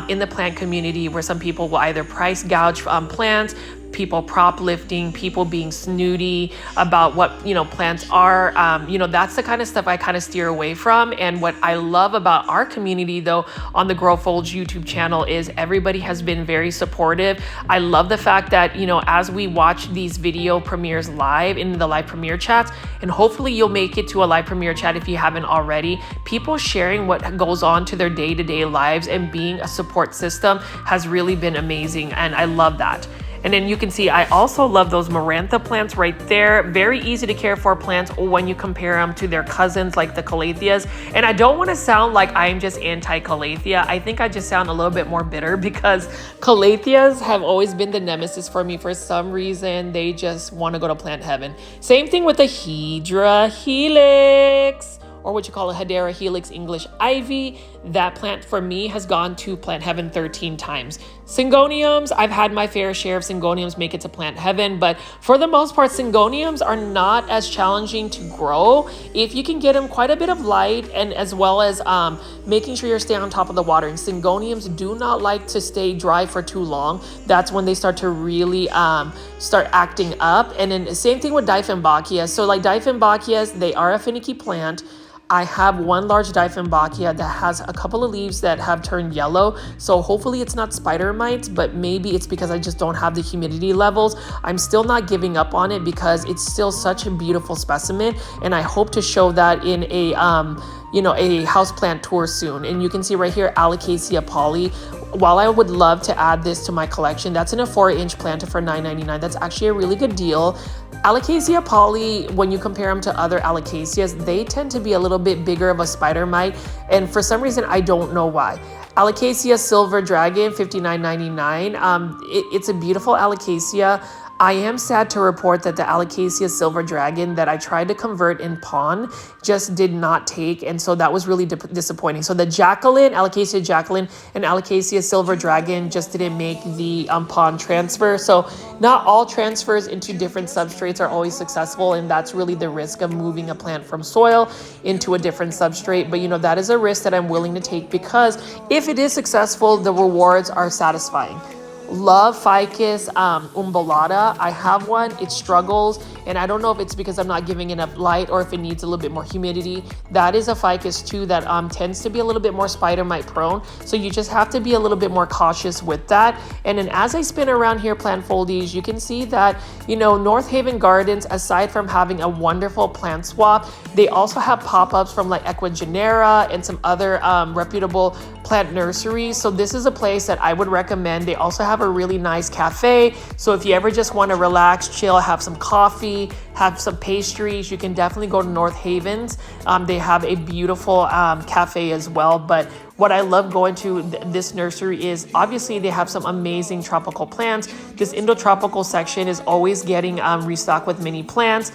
in the plant community where some people will either price gouge plants, people prop lifting, people being snooty about what, you know, plants are. You know, that's the kind of stuff I kind of steer away from. And what I love about our community, though, on the Grow Folds YouTube channel is everybody has been very supportive. I love the fact that, you know, as we watch these video premieres live in the live premiere chats, and hopefully you'll make it to a live premiere chat if you haven't already, people sharing what goes on to their day-to-day lives and being a support system has really been amazing. And I love that. And then you can see, I also love those Marantha plants right there. Very easy to care for plants when you compare them to their cousins like the Calatheas. And I don't want to sound like I'm just anti-Calathea. I think I just sound a little bit more bitter because Calatheas have always been the nemesis for me. For some reason, they just want to go to plant heaven. Same thing with the Hydra Helix, or what you call a Hedera Helix English ivy. that plant for me has gone to plant heaven 13 times. Syngoniums, I've had my fair share of syngoniums make it to plant heaven, but for the most part, syngoniums are not as challenging to grow if you can get them quite a bit of light, and as well as making sure you're staying on top of the watering. Syngoniums do not like to stay dry for too long. That's when they start to really start acting up. And then same thing with Dieffenbachias. So like Dieffenbachias, they are a finicky plant. I have one large Dieffenbachia that has a couple of leaves that have turned yellow. So hopefully it's not spider mites, but maybe it's because I just don't have the humidity levels. I'm still not giving up on it because it's still such a beautiful specimen. And I hope to show that in a, a houseplant tour soon. And you can see right here, Alocasia poly. While I would love to add this to my collection, that's in a 4-inch planter for $9.99. That's actually a really good deal. Alocasia poly, when you compare them to other Alocasias, they tend to be a little bit bigger of a spider mite. And for some reason, I don't know why. Alocasia Silver Dragon, $59.99. It's a beautiful Alocasia. I am sad to report that the Alocasia Silver Dragon that I tried to convert in Pawn just did not take, and so that was really disappointing. So the Jacqueline, Alocasia Jacqueline, and Alocasia Silver Dragon just didn't make the Pawn transfer. So not all transfers into different substrates are always successful, and that's really the risk of moving a plant from soil into a different substrate. But that is a risk that I'm willing to take because if it is successful, the rewards are satisfying. Love Ficus umbellata. I have one. It struggles, and I don't know if it's because I'm not giving enough light or if it needs a little bit more humidity. That is a ficus too that tends to be a little bit more spider mite prone, so you just have to be a little bit more cautious with that. And then as I spin around here, plant foldies, you can see that North Haven Gardens, aside from having a wonderful plant swap, they also have pop-ups from like Equigenera and some other reputable plant nurseries. So this is a place that I would recommend. They also have a really nice cafe. So if you ever just want to relax, chill, have some coffee, have some pastries, you can definitely go to North Havens. They have a beautiful cafe as well. But what I love going to this nursery is obviously they have some amazing tropical plants. This Indo-tropical section is always getting restocked with mini plants.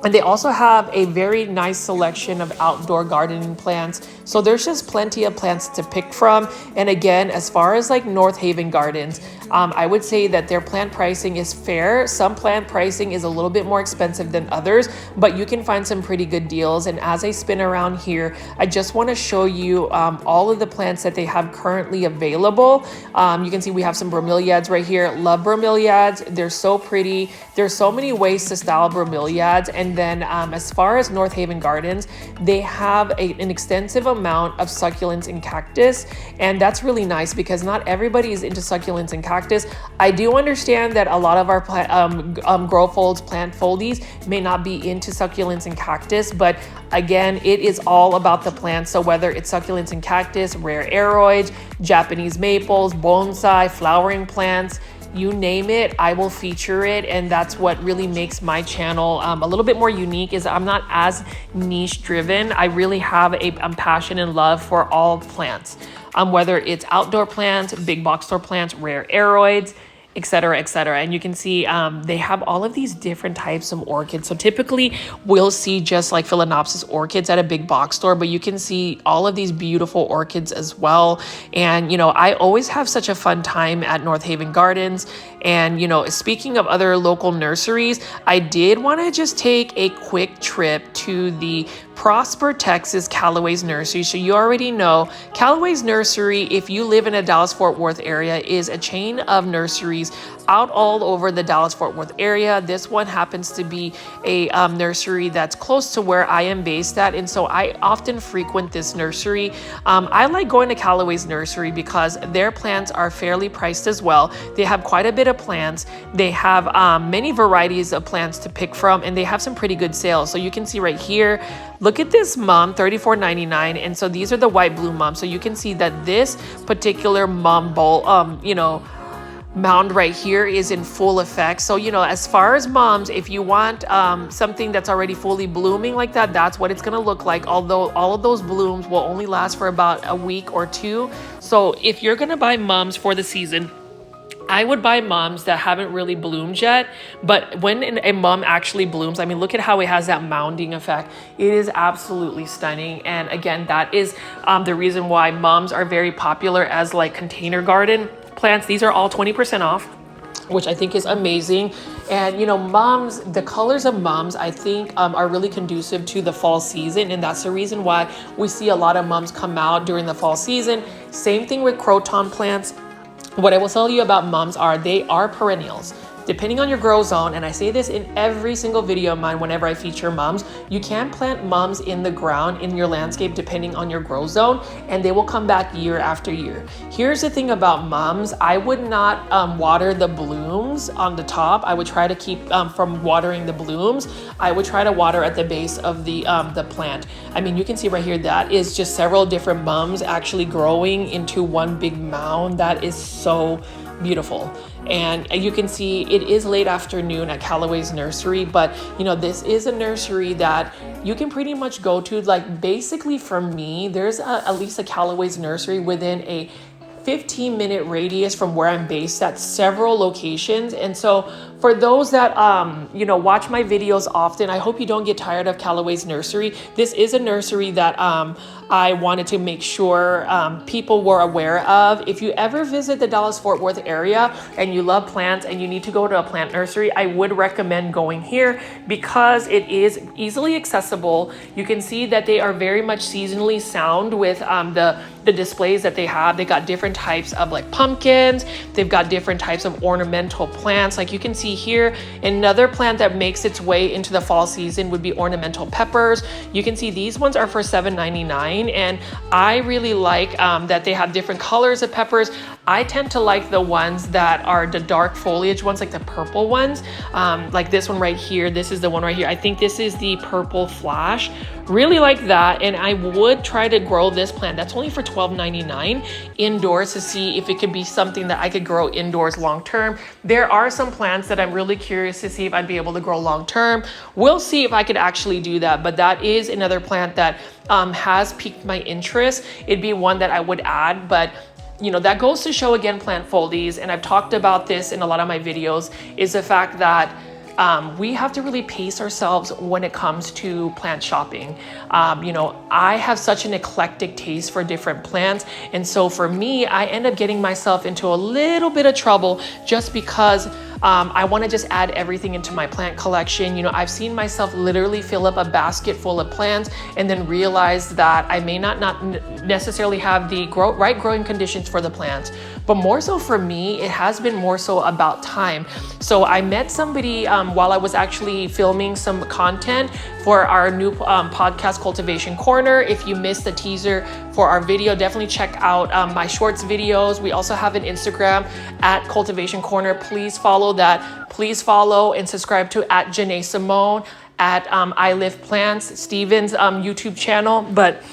And they also have a very nice selection of outdoor gardening plants. So there's just plenty of plants to pick from. And again, as far as like North Haven Gardens, I would say that their plant pricing is fair. Some plant pricing is a little bit more expensive than others, but you can find some pretty good deals. And as I spin around here, I just want to show you all of the plants that they have currently available. You can see we have some bromeliads right here. Love bromeliads. They're so pretty. There's so many ways to style bromeliads. And then as far as North Haven Gardens, they have an extensive amount of succulents and cactus. And that's really nice because not everybody is into succulents and cactus. I do understand that a lot of our grow folds, plant foldies may not be into succulents and cactus, but again, it is all about the plants. So whether it's succulents and cactus, rare aroids, Japanese maples, bonsai, flowering plants, you name it, I will feature it. And that's what really makes my channel a little bit more unique, is I'm not as niche driven. I really have a passion and love for all plants, whether it's outdoor plants, big box store plants, rare aroids, etc., etc. And you can see they have all of these different types of orchids. So typically we'll see just like Phalaenopsis orchids at a big box store, but you can see all of these beautiful orchids as well. And I always have such a fun time at North Haven Gardens. And speaking of other local nurseries, I did want to just take a quick trip to the Prosper, Texas Callaway's Nursery. So you already know Callaway's Nursery, if you live in a Dallas-Fort Worth area, is a chain of nurseries out all over the Dallas-Fort Worth area. This one happens to be a nursery that's close to where I am based at, and so I often frequent this nursery. I like going to Callaway's Nursery because their plants are fairly priced as well. They have quite a bit of plants. They have many varieties of plants to pick from, and they have some pretty good sales. So you can see right here, look at this mum, $34.99, and so these are the white blue mums. So you can see that this particular mum bowl, mound right here is in full effect. So as far as mums, if you want something that's already fully blooming like that, that's what it's gonna look like, although all of those blooms will only last for about a week or two. So if you're gonna buy mums for the season, I would buy mums that haven't really bloomed yet, but when a mum actually blooms, I mean, look at how it has that mounding effect. It is absolutely stunning. And again, that is the reason why mums are very popular as like container garden plants. These are all 20% off, which I think is amazing. And you know, mums, the colors of mums, I think are really conducive to the fall season. And that's the reason why we see a lot of mums come out during the fall season. Same thing with croton plants. What I will tell you about mums are they are perennials. Depending on your grow zone, and I say this in every single video of mine whenever I feature mums, you can plant mums in the ground in your landscape depending on your grow zone, and they will come back year after year. Here's the thing about mums, I would not water the blooms on the top. I would try to keep from watering the blooms. I would try to water at the base of the plant. I mean, you can see right here, that is just several different mums actually growing into one big mound. That is so beautiful. And you can see it is late afternoon at Callaway's nursery, but you know, this is a nursery that you can pretty much go to. Like basically for me, there's at least a Callaway's nursery within a 15-minute radius from where I'm based at several locations. And so for those that you know, watch my videos often, I hope you don't get tired of Callaway's nursery. This is a nursery that I wanted to make sure people were aware of. If you ever visit the Dallas-Fort Worth area and you love plants and you need to go to a plant nursery, I would recommend going here because it is easily accessible. You can see that they are very much seasonally sound with the displays that they have. They got different types of like pumpkins. They've got different types of ornamental plants. Like you can see here, another plant that makes its way into the fall season would be ornamental peppers. You can see these ones are for $7.99, and I really like that they have different colors of peppers. I tend to like the ones that are the dark foliage ones, like the purple ones, like this one right here. This is the one right here. I think this is the purple flash. Really like that, and I would try to grow this plant. That's only for $12.99 indoors to see if it could be something that I could grow indoors long term. There are some plants that I'm really curious to see if I'd be able to grow long term. We'll see if I could actually do that, but that is another plant that has piqued my interest. It'd be one that I would add, but you know, that goes to show again, plant foldies, and I've talked about this in a lot of my videos, is the fact that we have to really pace ourselves when it comes to plant shopping. You know, I have such an eclectic taste for different plants. And so for me, I end up getting myself into a little bit of trouble just because I want to just add everything into my plant collection. You know, I've seen myself literally fill up a basket full of plants and then realize that I may not necessarily have the right growing conditions for the plants. But more so for me, it has been more so about time. So I met somebody while I was actually filming some content for our new podcast, Cultivation Corner. If you missed the teaser for our video, definitely check out my shorts videos. We also have an Instagram at Cultivation Corner. Please follow that. Please follow and subscribe to at Janae Simone, at I Live Plants, Steven's YouTube channel. But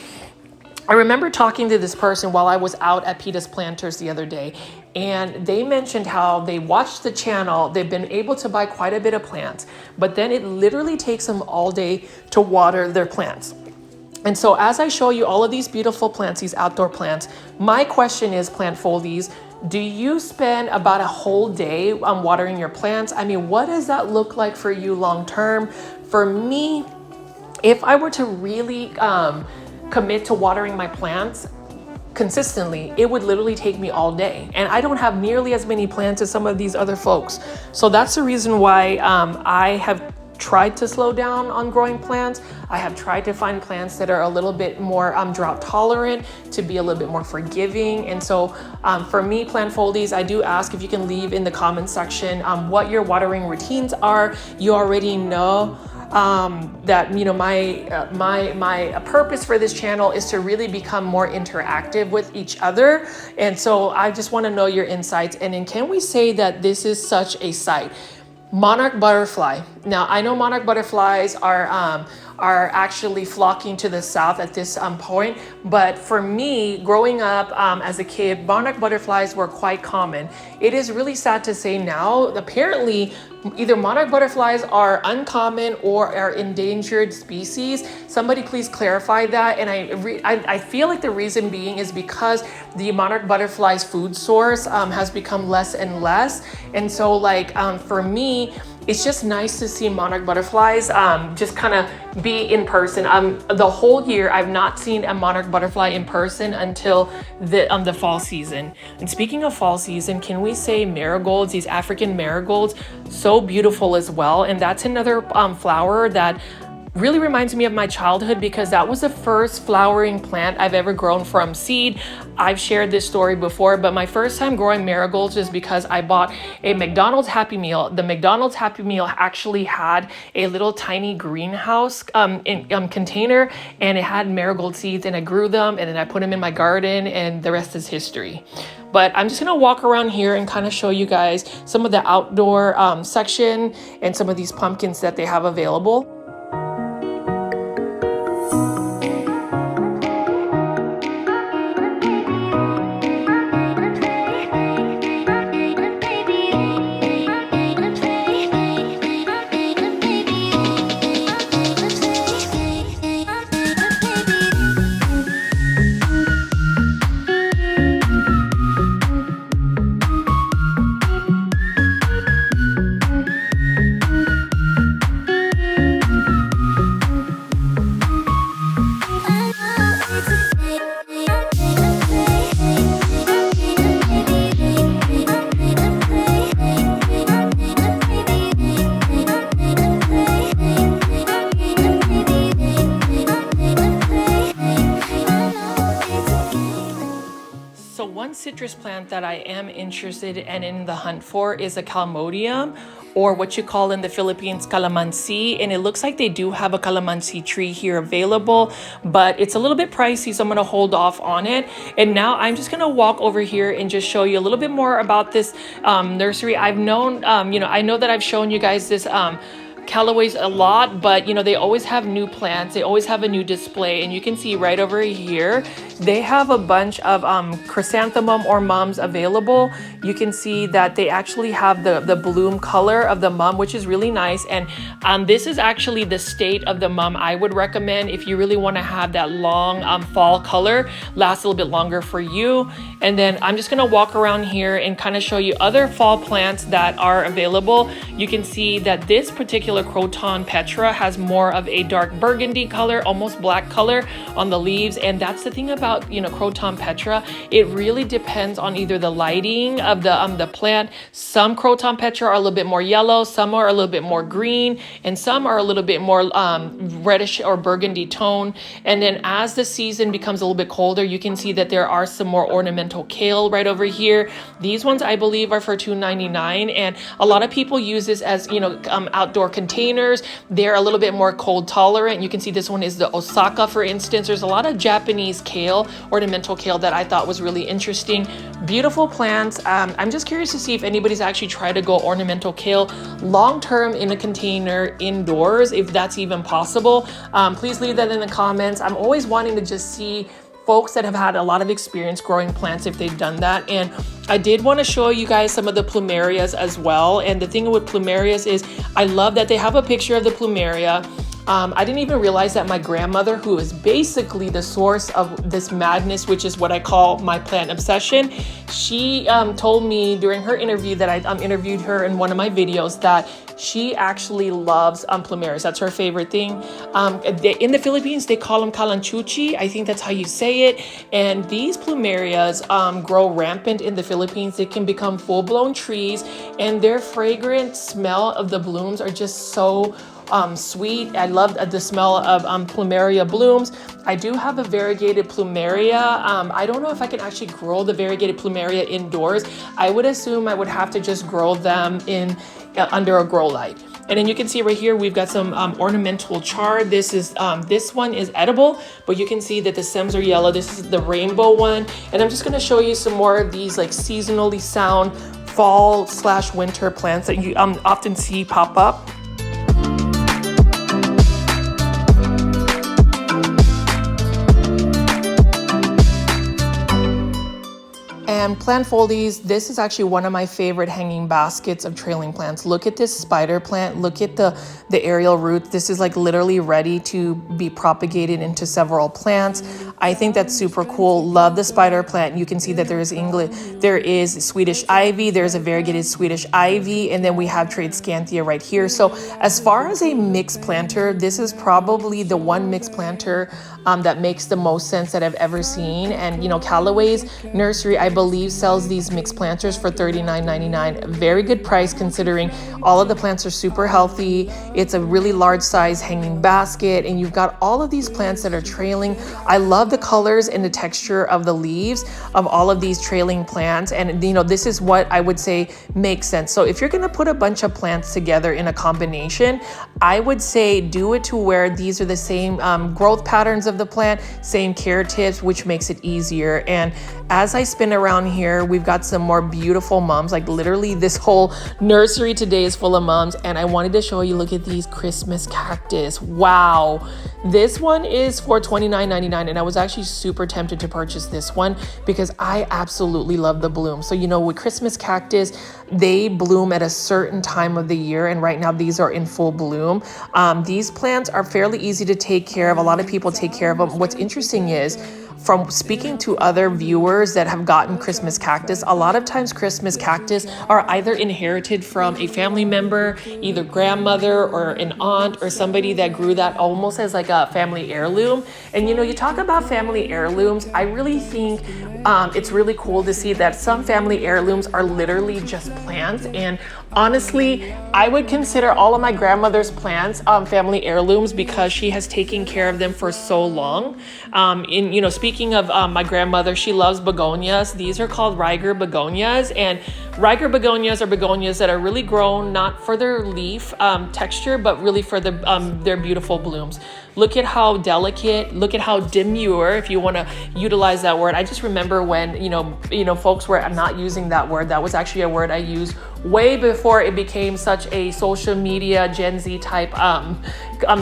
I remember talking to this person while I was out at Peta's Planters the other day, and they mentioned how they watched the channel. They've been able to buy quite a bit of plants, but then it literally takes them all day to water their plants. And so as I show you all of these beautiful plants, these outdoor plants, my question is, plant foldies, do you spend about a whole day watering your plants? I mean, what does that look like for you long term? For me, if I were to really commit to watering my plants consistently, it would literally take me all day. And I don't have nearly as many plants as some of these other folks. So that's the reason why I have tried to slow down on growing plants. I have tried to find plants that are a little bit more drought tolerant, to be a little bit more forgiving. And so for me, plant foldies, I do ask if you can leave in the comment section what your watering routines are. You already know that, you know, my purpose for this channel is to really become more interactive with each other. And so I just want to know your insights. And then can we say that this is such a sight? Monarch butterfly. Now I know monarch butterflies are are actually flocking to the south at this point. But for me, growing up as a kid, monarch butterflies were quite common. It is really sad to say now, apparently, either monarch butterflies are uncommon or are endangered species. Somebody please clarify that. And I feel like the reason being is because the monarch butterfly's food source has become less and less. And so like for me, it's just nice to see monarch butterflies just kind of be in person. The whole year I've not seen a monarch butterfly in person until the fall season. And speaking of fall season, can we say marigolds, these African marigolds, so beautiful as well. And that's another flower that really reminds me of my childhood because that was the first flowering plant I've ever grown from seed. I've shared this story before, but my first time growing marigolds is because I bought a McDonald's Happy Meal. The McDonald's Happy Meal actually had a little tiny greenhouse container, and it had marigold seeds, and I grew them, and then I put them in my garden, and the rest is history. But I'm just gonna walk around here and kind of show you guys some of the outdoor section and some of these pumpkins that they have available. So one citrus plant that I am interested and in the hunt for is a calmodium, or what you call in the Philippines calamansi. And it looks like they do have a calamansi tree here available, but it's a little bit pricey, so I'm gonna hold off on it. And now I'm just gonna walk over here and just show you a little bit more about this nursery. I've known, I know that I've shown you guys this Callaway's a lot, but they always have new plants. They always have a new display, and you can see right over here, they have a bunch of chrysanthemum or mums available. You can see that they actually have the bloom color of the mum, which is really nice. And this is actually the state of the mum I would recommend if you really want to have that long fall color, last a little bit longer for you. And then I'm just gonna walk around here and kind of show you other fall plants that are available. You can see that this particular Croton petra has more of a dark burgundy color, almost black color on the leaves. And that's the thing about Croton petra. It really depends on either the lighting of the plant. Some Croton petra are a little bit more yellow, some are a little bit more green, and some are a little bit more reddish or burgundy tone. And then as the season becomes a little bit colder, you can see that there are some more ornamental kale right over here. These ones I believe are for $2.99, and a lot of people use this as outdoor containers. They're a little bit more cold tolerant. You can see this one is the Osaka, for instance. There's a lot of Japanese kale, ornamental kale, that I thought was really interesting. Beautiful plants. I'm just curious to see if anybody's actually tried to go ornamental kale long-term in a container indoors, if that's even possible. Please leave that in the comments. I'm always wanting to just see folks that have had a lot of experience growing plants, if they've done that. And I did want to show you guys some of the plumerias as well. And the thing with plumerias is I love that they have a picture of the plumeria. I didn't even realize that my grandmother, who is basically the source of this madness, which is what I call my plant obsession, she told me during her interview that I interviewed her in one of my videos that she actually loves plumerias. That's her favorite thing. In the Philippines, they call them kalanchuchi. I think that's how you say it. And these plumerias grow rampant in the Philippines. They can become full-blown trees, and their fragrant smell of the blooms are just so sweet. I love the smell of plumeria blooms. I do have a variegated plumeria. I don't know if I can actually grow the variegated plumeria indoors. I would assume I would have to just grow them in under a grow light. And then you can see right here, we've got some ornamental chard. This one is edible, but you can see that the stems are yellow. This is the rainbow one. And I'm just gonna show you some more of these like seasonally sound fall/winter plants that you often see pop up. And plant foldies, this is actually one of my favorite hanging baskets of trailing plants. Look at this spider plant. Look at the aerial roots. This is like literally ready to be propagated into several plants. I think that's super cool. Love the spider plant. You can see that there is Swedish ivy, there's a variegated Swedish ivy, and then we have Tradescanthia right here. So as far as a mixed planter, this is probably the one mixed planter that makes the most sense that I've ever seen. And you know, Callaway's Nursery, I believe, sells these mixed planters for $39.99. Very good price considering all of the plants are super healthy. It's a really large size hanging basket, and you've got all of these plants that are trailing. I love the colors and the texture of the leaves of all of these trailing plants, and you know, this is what I would say makes sense. So if you're gonna put a bunch of plants together in a combination, I would say do it to where these are the same growth patterns of the plant, same care tips, which makes it easier. And as I spin around here, we've got some more beautiful mums. Like literally this whole nursery today is full of mums, and I wanted to show you, look at these Christmas cactus. Wow. This one is for $29.99, and I was actually super tempted to purchase this one because I absolutely love the bloom. So you know, with Christmas cactus, they bloom at a certain time of the year, and right now these are in full bloom. These plants are fairly easy to take care of. A lot of people take care of them. What's interesting is, from speaking to other viewers that have gotten Christmas cactus, a lot of times Christmas cactus are either inherited from a family member, either grandmother or an aunt or somebody that grew that almost as like a family heirloom. And you know, you talk about family heirlooms, I really think it's really cool to see that some family heirlooms are literally just plants. And honestly, I would consider all of my grandmother's plants family heirlooms because she has taken care of them for so long. You know, speaking of my grandmother, she loves begonias. These are called Riger begonias, and Riger begonias are begonias that are really grown not for their leaf texture, but really for their beautiful blooms. Look at how delicate, look at how demure, if you want to utilize that word. I just remember when, you know, folks were not using that word. That was actually a word I used way before it became such a social media Gen Z type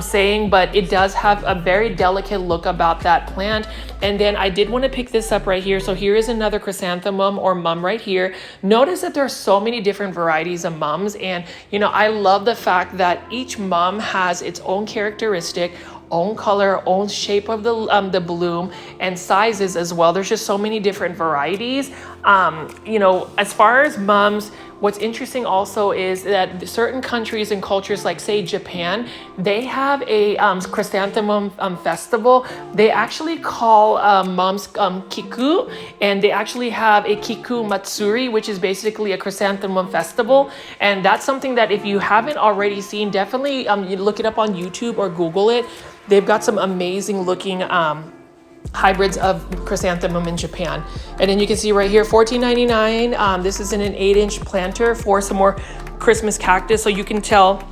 saying, but it does have a very delicate look about that plant. And then I did want to pick this up right here. So here is another chrysanthemum or mum right here. Notice that there's so many different varieties of mums, and you know, I love the fact that each mum has its own characteristic, own color, own shape of the bloom, and sizes as well. There's just so many different varieties. You know, as far as mums, what's interesting also is that certain countries and cultures, like say Japan, they have a chrysanthemum festival. They actually call mums kiku, and they actually have a kiku matsuri, which is basically a chrysanthemum festival. And that's something that if you haven't already seen, definitely you look it up on YouTube or Google it. They've got some amazing looking hybrids of chrysanthemum in Japan. And then you can see right here, $14.99. This is in an 8-inch planter for some more Christmas cactus. So you can tell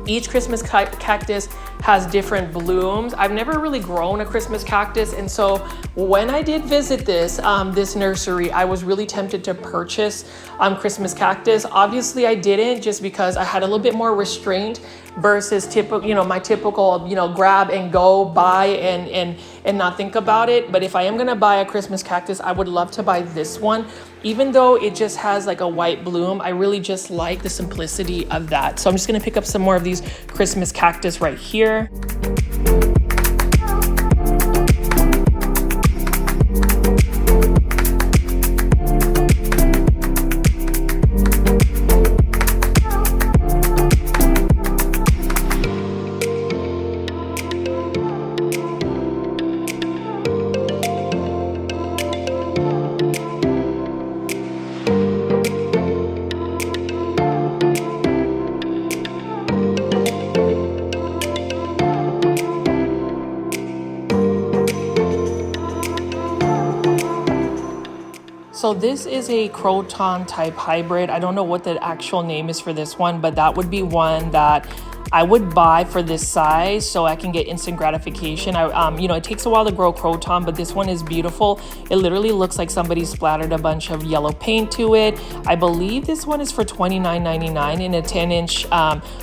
each Christmas cactus has different blooms. I've never really grown a Christmas cactus, and so when I did visit this nursery, I was really tempted to purchase Christmas cactus. Obviously I didn't, just because I had a little bit more restraint versus my typical grab and go, buy and not think about it. But if I am gonna buy a Christmas cactus, I would love to buy this one. Even though it just has like a white bloom, I really just like the simplicity of that. So I'm just gonna pick up some more of these Christmas cactus right here. So this is a croton type hybrid. I don't know what the actual name is for this one, but that would be one that I would buy for this size so I can get instant gratification. You know, it takes a while to grow croton, but this one is beautiful. It literally looks like somebody splattered a bunch of yellow paint to it. I believe this one is for $29.99 in a 10-inch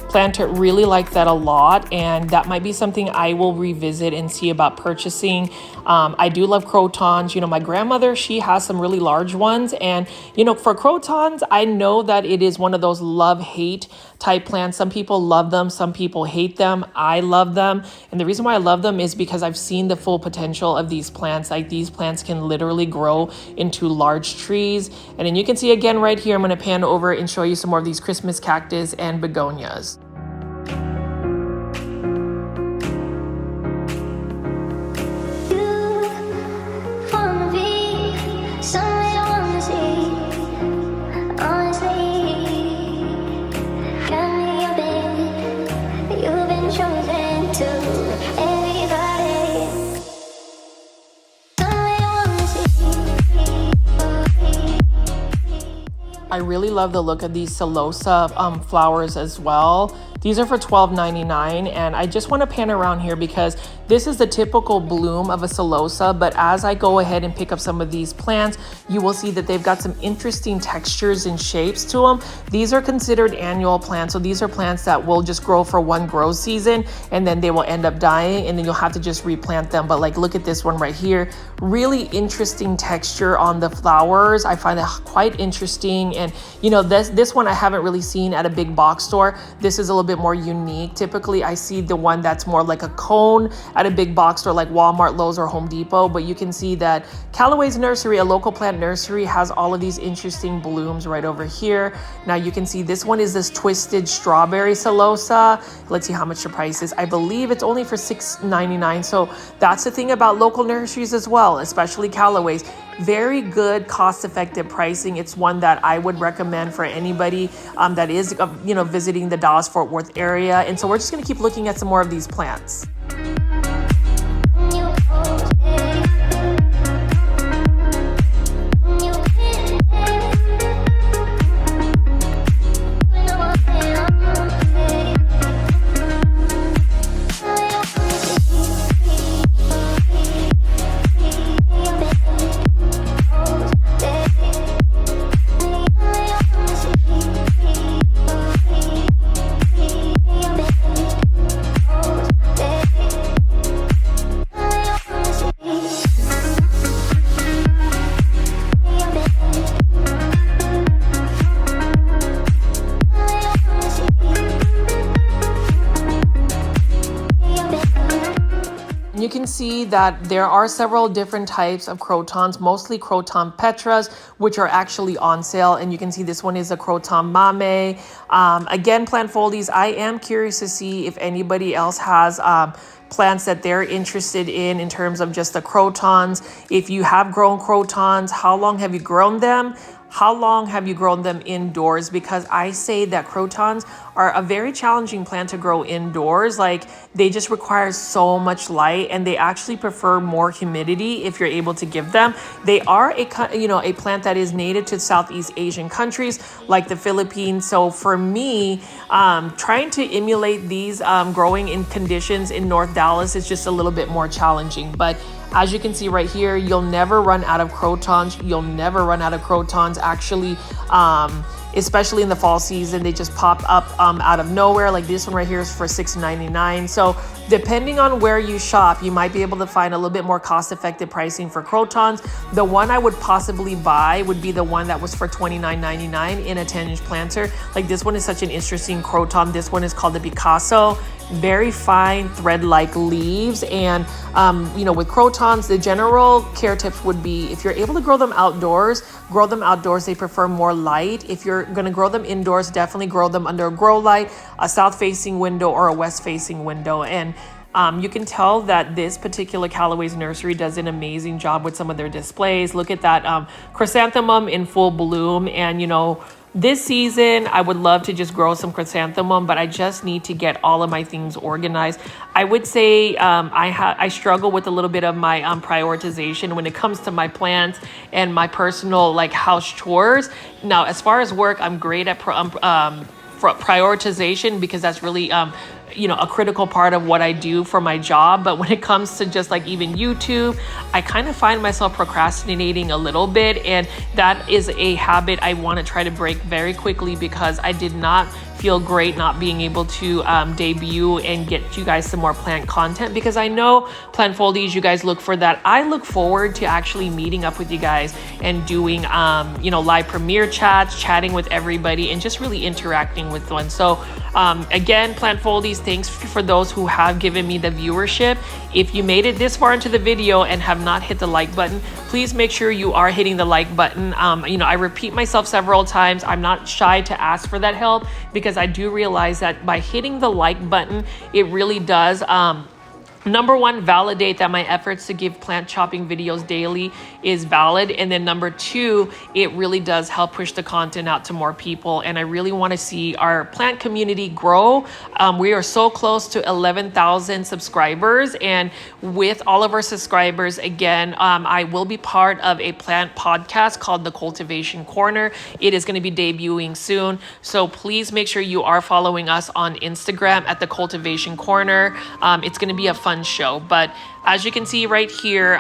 planter. Really like that a lot, and that might be something I will revisit and see about purchasing. I do love crotons. You know, my grandmother, she has some really large ones, and you know, for crotons, I know that it is one of those love-hate type plants. Some people love them, some people hate them. I love them, and the reason why I love them is because I've seen the full potential of these plants. Like, these plants can literally grow into large trees. And then you can see again right here, I'm going to pan over and show you some more of these Christmas cactus and begonias. I really love the look of these celosa flowers as well. These are for $12.99, and I just want to pan around here because this is the typical bloom of a celosa, but as I go ahead and pick up some of these plants, you will see that they've got some interesting textures and shapes to them. These are considered annual plants, so these are plants that will just grow for one grow season, and then they will end up dying, and then you'll have to just replant them. But like, look at this one right here. Really interesting texture on the flowers. I find that quite interesting, and you know, this one I haven't really seen at a big box store. This is a little bit more unique. Typically I see the one that's more like a cone at a big box store like Walmart, Lowe's, or Home Depot, but you can see that Callaway's Nursery, a local plant nursery, has all of these interesting blooms right over here. Now you can see this one is this twisted strawberry celosa. Let's see how much the price is. I believe it's only for $6.99. So that's the thing about local nurseries as well, especially Callaway's. Very good cost-effective pricing. It's one that I would recommend for anybody that is you know, visiting the Dallas-Fort Worth area. And so we're just going to keep looking at some more of these plants. You can see that there are several different types of crotons, mostly croton petras, which are actually on sale. And you can see this one is a croton mame. Again, plant foldies, I am curious to see if anybody else has plants that they're interested in terms of just the crotons. If you have grown crotons, how long have you grown them? How long have you grown them indoors? Because I say that crotons are a very challenging plant to grow indoors. Like, they just require so much light, and they actually prefer more humidity if you're able to give them. They are a plant that is native to Southeast Asian countries like the Philippines. So for me, trying to emulate these growing in conditions in North Dallas is just a little bit more challenging. But as you can see right here, you'll never run out of crotons. You'll never run out of crotons, actually, especially in the fall season. They just pop up out of nowhere. Like this one right here is for $6.99. So depending on where you shop, you might be able to find a little bit more cost-effective pricing for crotons. The one I would possibly buy would be the one that was for $29.99 in a 10-inch planter. Like, this one is such an interesting croton. This one is called the Picasso. Very fine thread-like leaves. And with crotons, the general care tips would be, if you're able to grow them outdoors, grow them outdoors. They prefer more light. If you're going to grow them indoors, definitely grow them under a grow light, a south-facing window or a west-facing window. And you can tell that this particular Callaway's Nursery does an amazing job with some of their displays. Look at that chrysanthemum in full bloom. And this season, I would love to just grow some chrysanthemum, but I just need to get all of my things organized. I would say I struggle with a little bit of my prioritization when it comes to my plants and my personal house chores. Now, as far as work, I'm great at prioritization, because that's really you know, a critical part of what I do for my job. But when it comes to just like even YouTube, I kind of find myself procrastinating a little bit, and that is a habit I want to try to break very quickly, because I did not feel great not being able to debut and get you guys some more plant content, because I know Plant Foldies, you guys look for that. I look forward to actually meeting up with you guys and doing you know, live premiere chats, chatting with everybody, and just really interacting with one. So again, Plant Foldies, thanks for those who have given me the viewership. If you made it this far into the video and have not hit the like button, please make sure you are hitting the like button. You know, I repeat myself several times. I'm not shy to ask for that help, because I do realize that by hitting the like button, it really does number one, validate that my efforts to give plant chopping videos daily is valid. And then number two, it really does help push the content out to more people. And I really want to see our plant community grow. We are so close to 11,000 subscribers. And with all of our subscribers, again, I will be part of a plant podcast called The Cultivation Corner. It is going to be debuting soon. So please make sure you are following us on Instagram at The Cultivation Corner. It's going to be a fun show. But as you can see right here,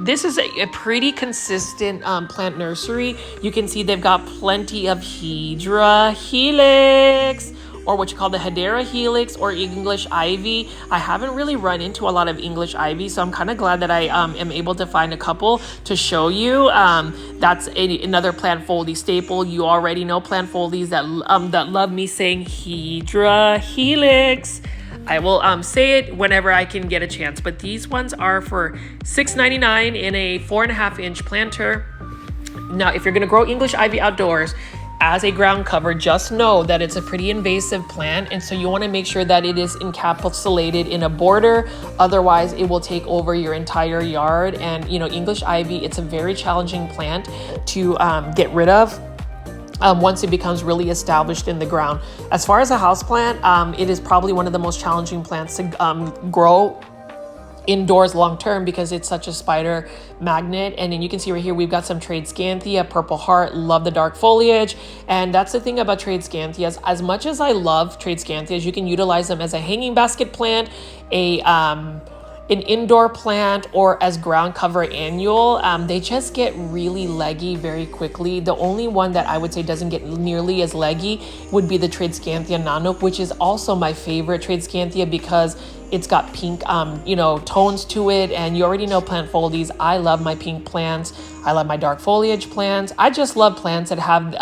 this is a pretty consistent plant nursery. You can see they've got plenty of Hydra Helix, or what you call the Hedera Helix, or English Ivy. I haven't really run into a lot of English Ivy, so I'm kind of glad that I am able to find a couple to show you. That's another Plant Foldy staple. You already know Plant Foldies that love me saying Hydra Helix. I will say it whenever I can get a chance, but these ones are for $6.99 in a 4.5-inch planter. Now, if you're going to grow English Ivy outdoors as a ground cover, just know that it's a pretty invasive plant, and so you want to make sure that it is encapsulated in a border. Otherwise, it will take over your entire yard. And you know, English Ivy, it's a very challenging plant to get rid of once it becomes really established in the ground. As far as a house plant, it is probably one of the most challenging plants to grow indoors long term, because it's such a spider magnet. And then you can see right here, we've got some Tradescanthia, Purple Heart. Love the dark foliage. And that's the thing about Tradescanthias. As much as I love Tradescanthias, you can utilize them as a hanging basket plant, an indoor plant, or as ground cover annual. They just get really leggy very quickly. The only one that I would say doesn't get nearly as leggy would be the Tradescanthia Nanook, which is also my favorite Tradescanthia, because it's got pink, you know, tones to it. And you already know Plant Foldies, I love my pink plants. I love my dark foliage plants. I just love plants that have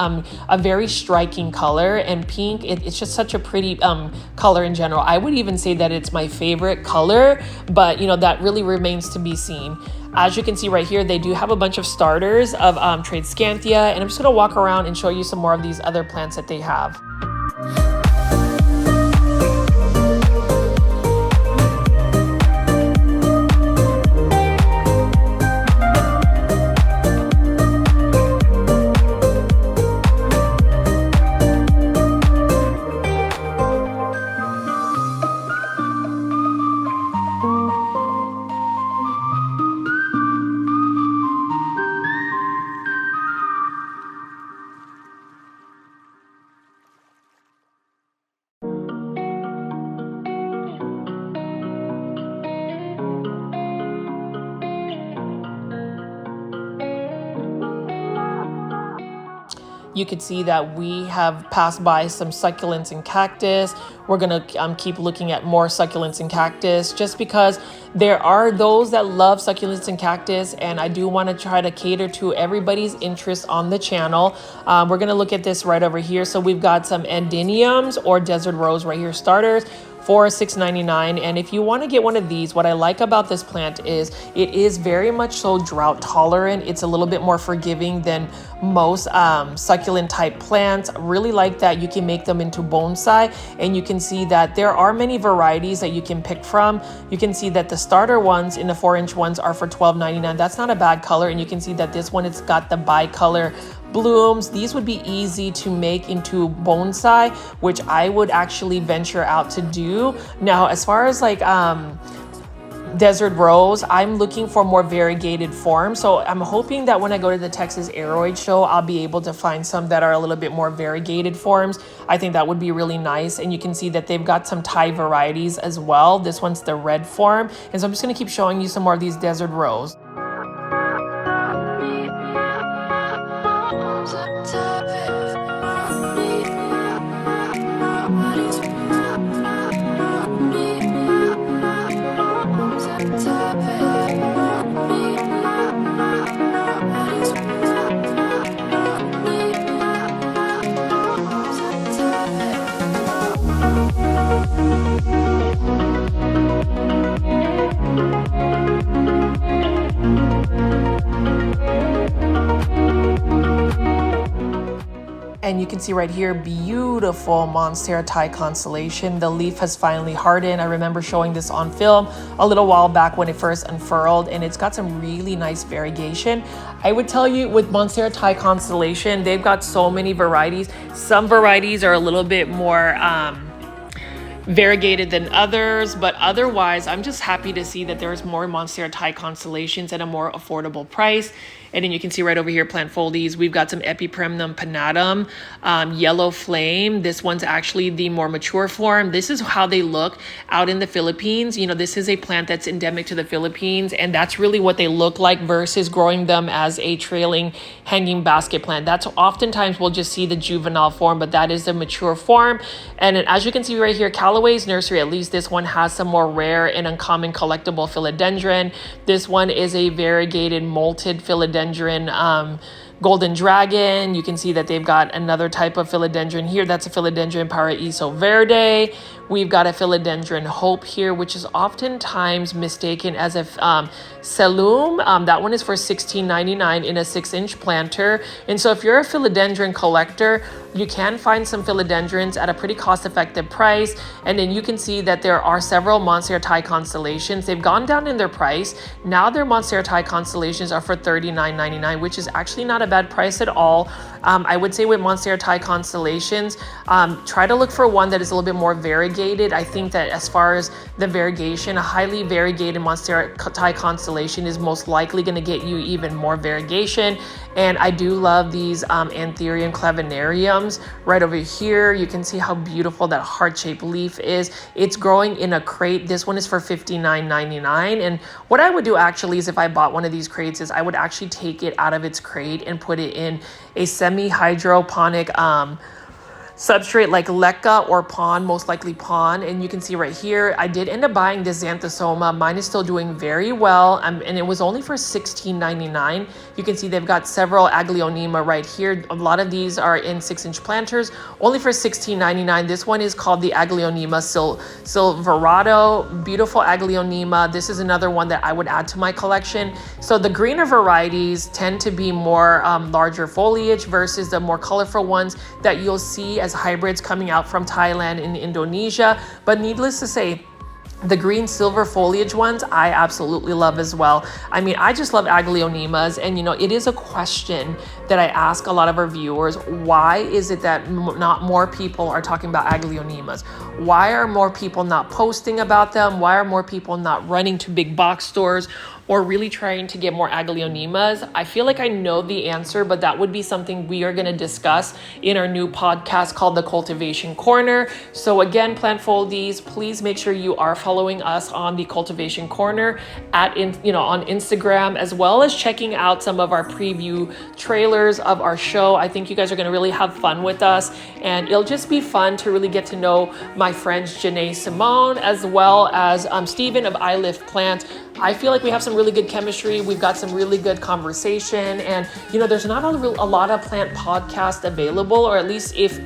a very striking color, and pink, it's just such a pretty color in general. I would even say that it's my favorite color, but you know, that really remains to be seen. As you can see right here, they do have a bunch of starters of Tradescanthia, and I'm just gonna walk around and show you some more of these other plants that they have. You could see that we have passed by some succulents and cactus. We're gonna keep looking at more succulents and cactus, just because there are those that love succulents and cactus, and I do want to try to cater to everybody's interest on the channel. We're gonna look at this right over here. So we've got some Andiniums, or desert rose right here, starters for $6.99. And if you want to get one of these, what I like about this plant is it is very much so drought tolerant. It's a little bit more forgiving than most succulent type plants. Really like that you can make them into bonsai, and you can see that there are many varieties that you can pick from. You can see that the starter ones in the 4-inch ones are for $12.99. That's not a bad color. And you can see that this one, it's got the bicolor blooms. These would be easy to make into bonsai, which I would actually venture out to do. Now, as far as like desert rose, I'm looking for more variegated forms. So I'm hoping that when I go to the Texas Aroid show, I'll be able to find some that are a little bit more variegated forms. I think that would be really nice. And you can see that they've got some Thai varieties as well. This one's the red form. And so I'm just gonna keep showing you some more of these desert rose. And you can see right here, beautiful Monstera Thai constellation. The leaf has finally hardened. I remember showing this on film a little while back when it first unfurled, and it's got some really nice variegation. I would tell you with Monstera Thai constellation, they've got so many varieties. Some varieties are a little bit more variegated than others, but otherwise I'm just happy to see that there's more Monstera Thai constellations at a more affordable price. And then you can see right over here, plant foldies, we've got some Epipremnum pinnatum, yellow flame. This one's actually the more mature form. This is how they look out in the Philippines. You know, this is a plant that's endemic to the Philippines, and that's really what they look like versus growing them as a trailing hanging basket plant. That's oftentimes we'll just see the juvenile form, but that is the mature form. And as you can see right here, Callaway's Nursery, at least this one has some more rare and uncommon collectible philodendron. This one is a variegated molted philodendron, golden dragon. You can see that they've got another type of philodendron here. That's a philodendron Paraíso Verde. We've got a philodendron Hope here, which is oftentimes mistaken as a Selum. That one is for $16.99 in a 6-inch planter. And so if you're a philodendron collector, you can find some philodendrons at a pretty cost-effective price. And then you can see that there are several Monstera Thai constellations. They've gone down in their price. Now their Monstera Thai constellations are for $39.99, which is actually not a bad price at all. I would say with Monstera Thai constellations, try to look for one that is a little bit more variegated. I think that as far as the variegation, a highly variegated Monstera Thai constellation is most likely going to get you even more variegation. And I do love these Anthurium clavonariums right over here. You can see how beautiful that heart-shaped leaf is. It's growing in a crate. This one is for $59.99. And what I would do actually is if I bought one of these crates is I would actually take it out of its crate and put it in a semi-hydroponic substrate like leca or pond, most likely pond. And you can see right here, I did end up buying this Xanthosoma. Mine is still doing very well, and it was only for $16.99. You can see they've got several Aglaonema right here. A lot of these are in 6-inch planters, only for $16.99. This one is called the Aglaonema Silverado. Beautiful Aglaonema. This is another one that I would add to my collection. So the greener varieties tend to be more larger foliage versus the more colorful ones that you'll see as hybrids coming out from Thailand and Indonesia. But needless to say, the green silver foliage ones I absolutely love as well. I mean, I just love Aglaonemas, and you know, it is a question that I ask a lot of our viewers. Why is it that not more people are talking about Aglaonemas? Why are more people not posting about them? Why are more people not running to big box stores or really trying to get more Aglaonemas? I feel like I know the answer, but that would be something we are going to discuss in our new podcast called The Cultivation Corner. So again, plant foldies, please make sure you are following us on The Cultivation Corner on Instagram, as well as checking out some of our preview trailers of our show. I think you guys are going to really have fun with us, and it'll just be fun to really get to know my friends Janae Simone, as well as Stephen of I Lift Plants. I feel like we have some really good chemistry. We've got some really good conversation, and you know, there's not a lot of plant podcasts available, or at least if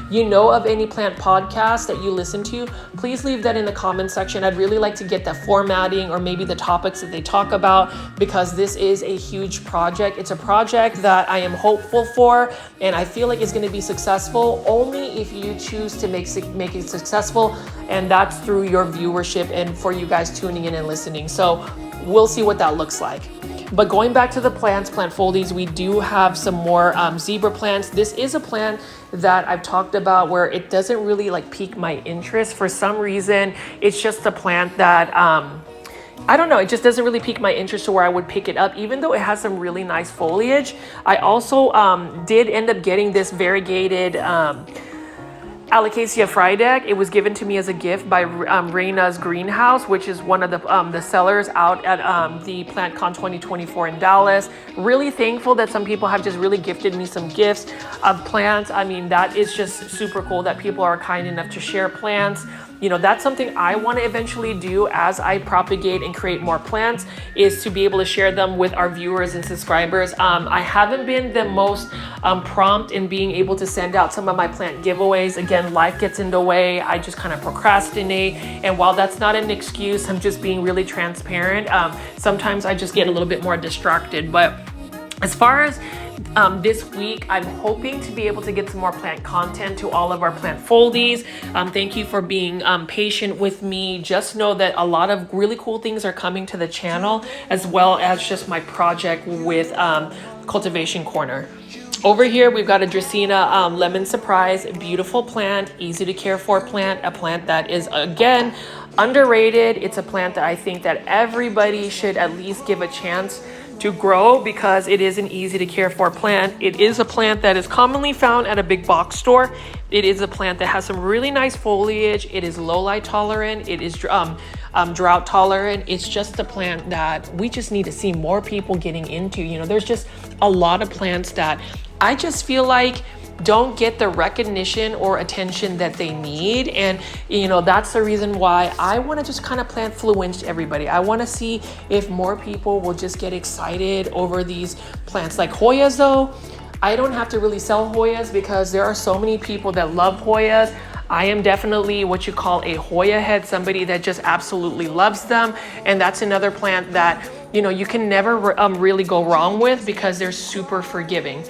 you know of any plant podcasts that you listen to, please leave that in the comment section. I'd really like to get the formatting or maybe the topics that they talk about, because this is a huge project. It's a project that I am hopeful for, and I feel like it's going to be successful only if you choose to make it successful, and that's through your viewership and for you guys tuning in and listening. So we'll see what that looks like. But going back to the plant foldies, we do have some more zebra plants. This is a plant that I've talked about where it doesn't really like pique my interest for some reason. It's just a plant that I don't know, it just doesn't really pique my interest to where I would pick it up, even though it has some really nice foliage. I also did end up getting this variegated Alocasia Frydek. It was given to me as a gift by Reina's Greenhouse, which is one of the sellers out at the PlantCon 2024 in Dallas. Really thankful that some people have just really gifted me some gifts of plants. I mean, that is just super cool that people are kind enough to share plants. You know, that's something I want to eventually do as I propagate and create more plants, is to be able to share them with our viewers and subscribers. I haven't been the most prompt in being able to send out some of my plant giveaways. Again, life gets in the way. I just kind of procrastinate. And while that's not an excuse, I'm just being really transparent. Sometimes I just get a little bit more distracted. But as far as this week, I'm hoping to be able to get some more plant content to all of our plant foldies. Thank you for being patient with me. Just know that a lot of really cool things are coming to the channel, as well as just my project with Cultivation Corner. Over here, we've got a Dracaena Lemon Surprise, beautiful plant, easy to care for plant, a plant that is, again, underrated. It's a plant that I think that everybody should at least give a chance to grow, because it is an easy to care for plant. It is a plant that is commonly found at a big box store. It is a plant that has some really nice foliage. It is low light tolerant. It is drought tolerant. It's just a plant that we just need to see more people getting into. You know, there's just a lot of plants that I just feel like don't get the recognition or attention that they need. And you know, that's the reason why I want to just kind of plant fluence to everybody. I want to see if more people will just get excited over these plants. Like Hoyas though, I don't have to really sell Hoyas because there are so many people that love Hoyas. I am definitely what you call a Hoya head, somebody that just absolutely loves them. And that's another plant that, you know, you can never really go wrong with, because they're super forgiving.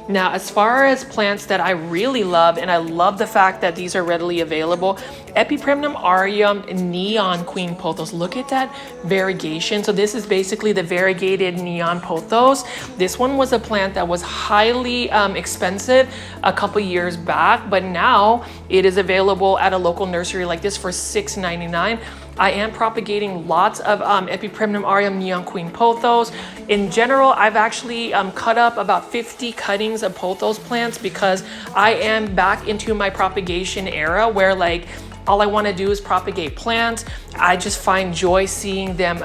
Now, as far as plants that I really love, and I love the fact that these are readily available, Epipremnum aureum Neon Queen Pothos. Look at that variegation. So this is basically the variegated neon pothos. This one was a plant that was highly expensive a couple years back, but now it is available at a local nursery like this for $6.99. I am propagating lots of Epipremnum aureum Neon Queen Pothos. In general, I've actually cut up about 50 cuttings of pothos plants, because I am back into my propagation era where, like, all I want to do is propagate plants. I just find joy seeing them,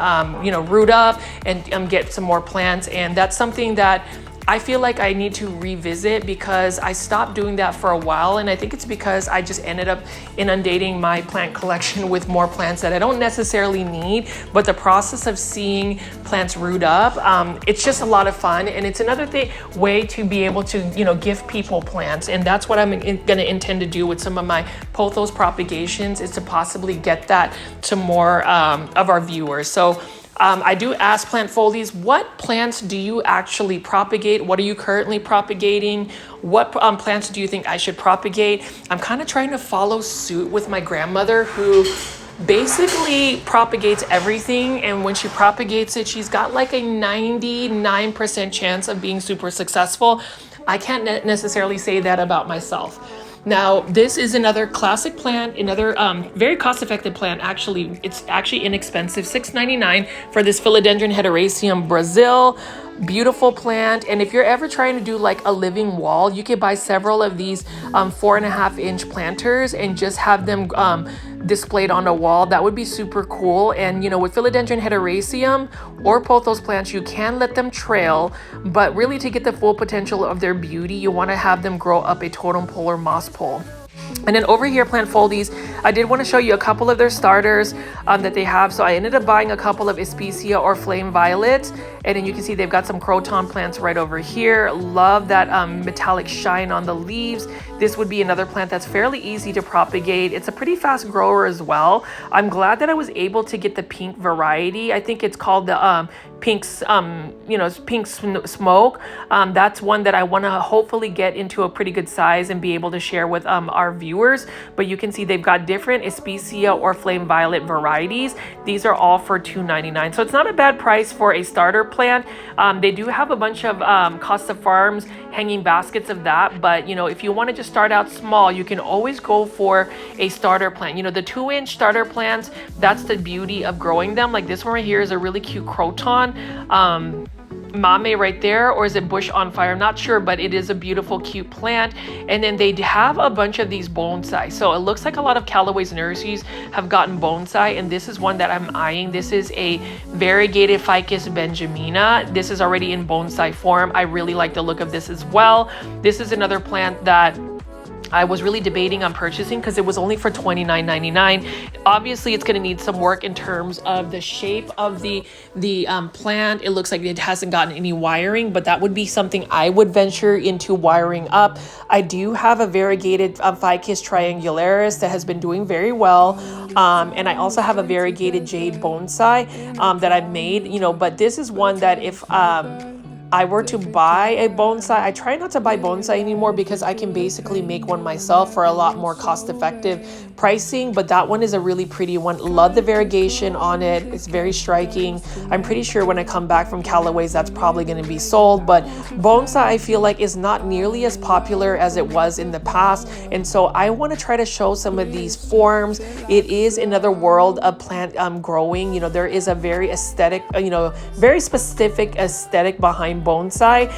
you know, root up and get some more plants. And that's something that I feel like I need to revisit, because I stopped doing that for a while. And I think it's because I just ended up inundating my plant collection with more plants that I don't necessarily need. But the process of seeing plants root up, it's just a lot of fun. And it's another way to be able to, you know, give people plants. And that's what I'm gonna intend to do with some of my pothos propagations, is to possibly get that to more of our viewers. So I do ask plant foldies, what plants do you actually propagate? What are you currently propagating? What plants do you think I should propagate? I'm kind of trying to follow suit with my grandmother, who basically propagates everything. And when she propagates it, she's got like a 99% chance of being super successful. I can't necessarily say that about myself. Now, this is another classic plant, another very cost-effective plant. Actually, it's actually inexpensive, $6.99 for this Philodendron Hederaceum Brazil. Beautiful plant. And if you're ever trying to do like a living wall, you could buy several of these 4.5-inch planters and just have them displayed on a wall. That would be super cool. And you know, with Philodendron Hederaceum or pothos plants, you can let them trail, but really to get the full potential of their beauty, you want to have them grow up a totem pole or moss pole. And then over here, plant foldies, I did want to show you a couple of their starters that they have. So I ended up buying a couple of Especia or Flame Violets. And then you can see they've got some Croton plants right over here. Love that metallic shine on the leaves. This would be another plant that's fairly easy to propagate. It's a pretty fast grower as well. I'm glad that I was able to get the pink variety. I think it's called the pink, smoke. That's one that I want to hopefully get into a pretty good size and be able to share with our viewers. But you can see they've got different Especia or flame violet varieties. These are all for $2.99, so it's not a bad price for a starter plant. They do have a bunch of Costa Farms hanging baskets of that, but if you want to just start out small, you can always go for a starter plant. The 2-inch starter plants, that's the beauty of growing them. Like this one right here is a really cute croton. Mame right there, or is it bush on fire? I'm not sure, but it is a beautiful, cute plant. And then they have a bunch of these bonsai. So it looks like a lot of Callaway's nurseries have gotten bonsai, and this is one that I'm eyeing. This is a variegated Ficus benjamina. This is already in bonsai form. I really like the look of this as well. This is another plant that I was really debating on purchasing because it was only for $29.99. Obviously, it's going to need some work in terms of the shape of the plant. It looks like it hasn't gotten any wiring, but that would be something I would venture into wiring up. I do have a variegated Ficus triangularis that has been doing very well, and I also have a variegated jade bonsai that I've made. But this is one that if I were to buy a bonsai, I try not to buy bonsai anymore because I can basically make one myself for a lot more cost-effective pricing. But that one is a really pretty one. Love the variegation on it. It's very striking. I'm pretty sure when I come back from Callaway's, that's probably going to be sold. But bonsai, I feel like, is not nearly as popular as it was in the past. And so I want to try to show some of these forms. It is another world of plant growing. There is a very aesthetic, very specific aesthetic behind bonsai,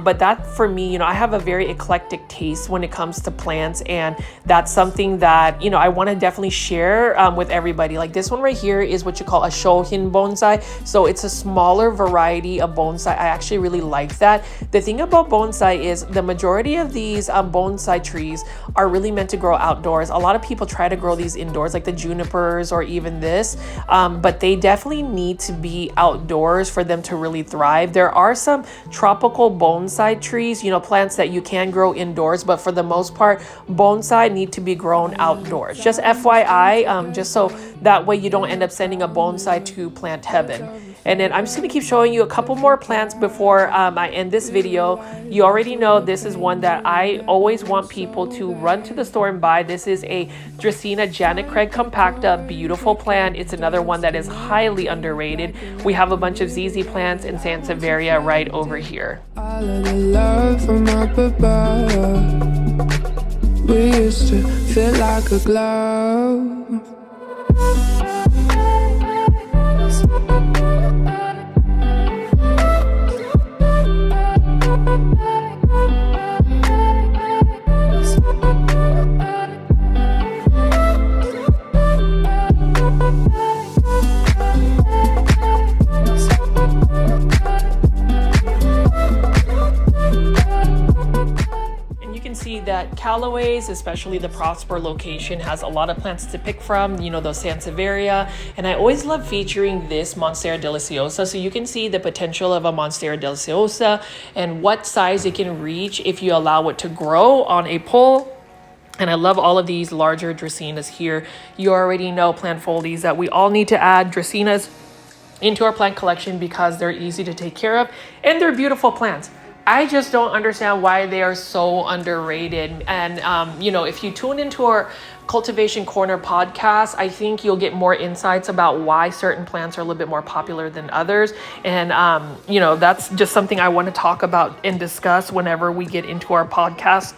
but that for me, I have a very eclectic taste when it comes to plants, and that's something that I want to definitely share with everybody. Like this one right here is what you call a shohin bonsai, so it's a smaller variety of bonsai. I actually really like that. The thing about bonsai is the majority of these bonsai trees are really meant to grow outdoors. A lot of people try to grow these indoors, like the junipers or even this, but they definitely need to be outdoors for them to really thrive. There are some tropical bonsai trees, plants that you can grow indoors, but for the most part, bonsai need to be grown outdoors. Just FYI, just so that way you don't end up sending a bonsai to plant heaven. And then I'm just going to keep showing you a couple more plants before I end this video. You already know this is one that I always want people to run to the store and buy. This is a Dracaena Janet Craig compacta, beautiful plant. It's another one that is highly underrated. We have a bunch of ZZ plants and Sansevieria right over here. All of the love from up above, we used to feel like a glove. That Callaway's, especially the Prosper location, has a lot of plants to pick from, those Sansevieria, and I always love featuring this Monstera deliciosa, so you can see the potential of a Monstera deliciosa and what size it can reach if you allow it to grow on a pole. And I love all of these larger Dracaenas here. You already know, plant foldies, that we all need to add Dracaenas into our plant collection because they're easy to take care of and they're beautiful plants. I just don't understand why they are so underrated. And, if you tune into our Cultivation Corner podcast, I think you'll get more insights about why certain plants are a little bit more popular than others. And, that's just something I want to talk about and discuss whenever we get into our podcast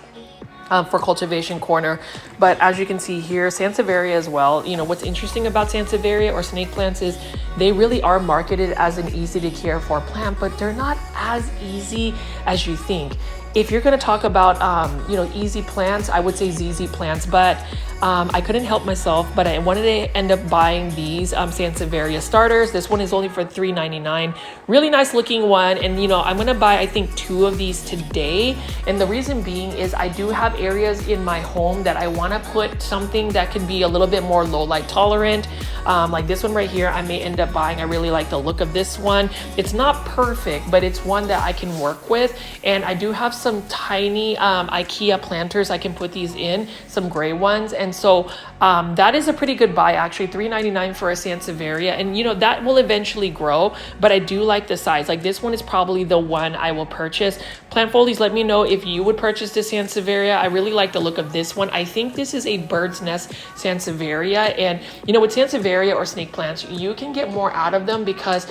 for Cultivation Corner. But as you can see here, Sansevieria as well. What's interesting about Sansevieria or snake plants is they really are marketed as an easy to care for plant, but they're not as easy as you think. If you're going to talk about, easy plants, I would say ZZ plants, but I couldn't help myself, but I wanted to end up buying these Sansevieria starters. This one is only for $3.99. Really nice looking one. And, I'm going to buy, I think, 2 of these today. And the reason being is I do have areas in my home that I want to put something that can be a little bit more low light tolerant. Like this one right here, I may end up buying. I really like the look of this one. It's not perfect, but it's one that I can work with. And I do have some tiny IKEA planters I can put these in, some gray ones. And so that is a pretty good buy, actually. $3.99 for a Sansevieria, and you know that will eventually grow, but I do like the size. Like this one is probably the one I will purchase. Plant Foldies, let me know if you would purchase this Sansevieria. I really like the look of this one. I think this is a bird's nest Sansevieria, and you know, with Sansevieria or snake plants, you can get more out of them because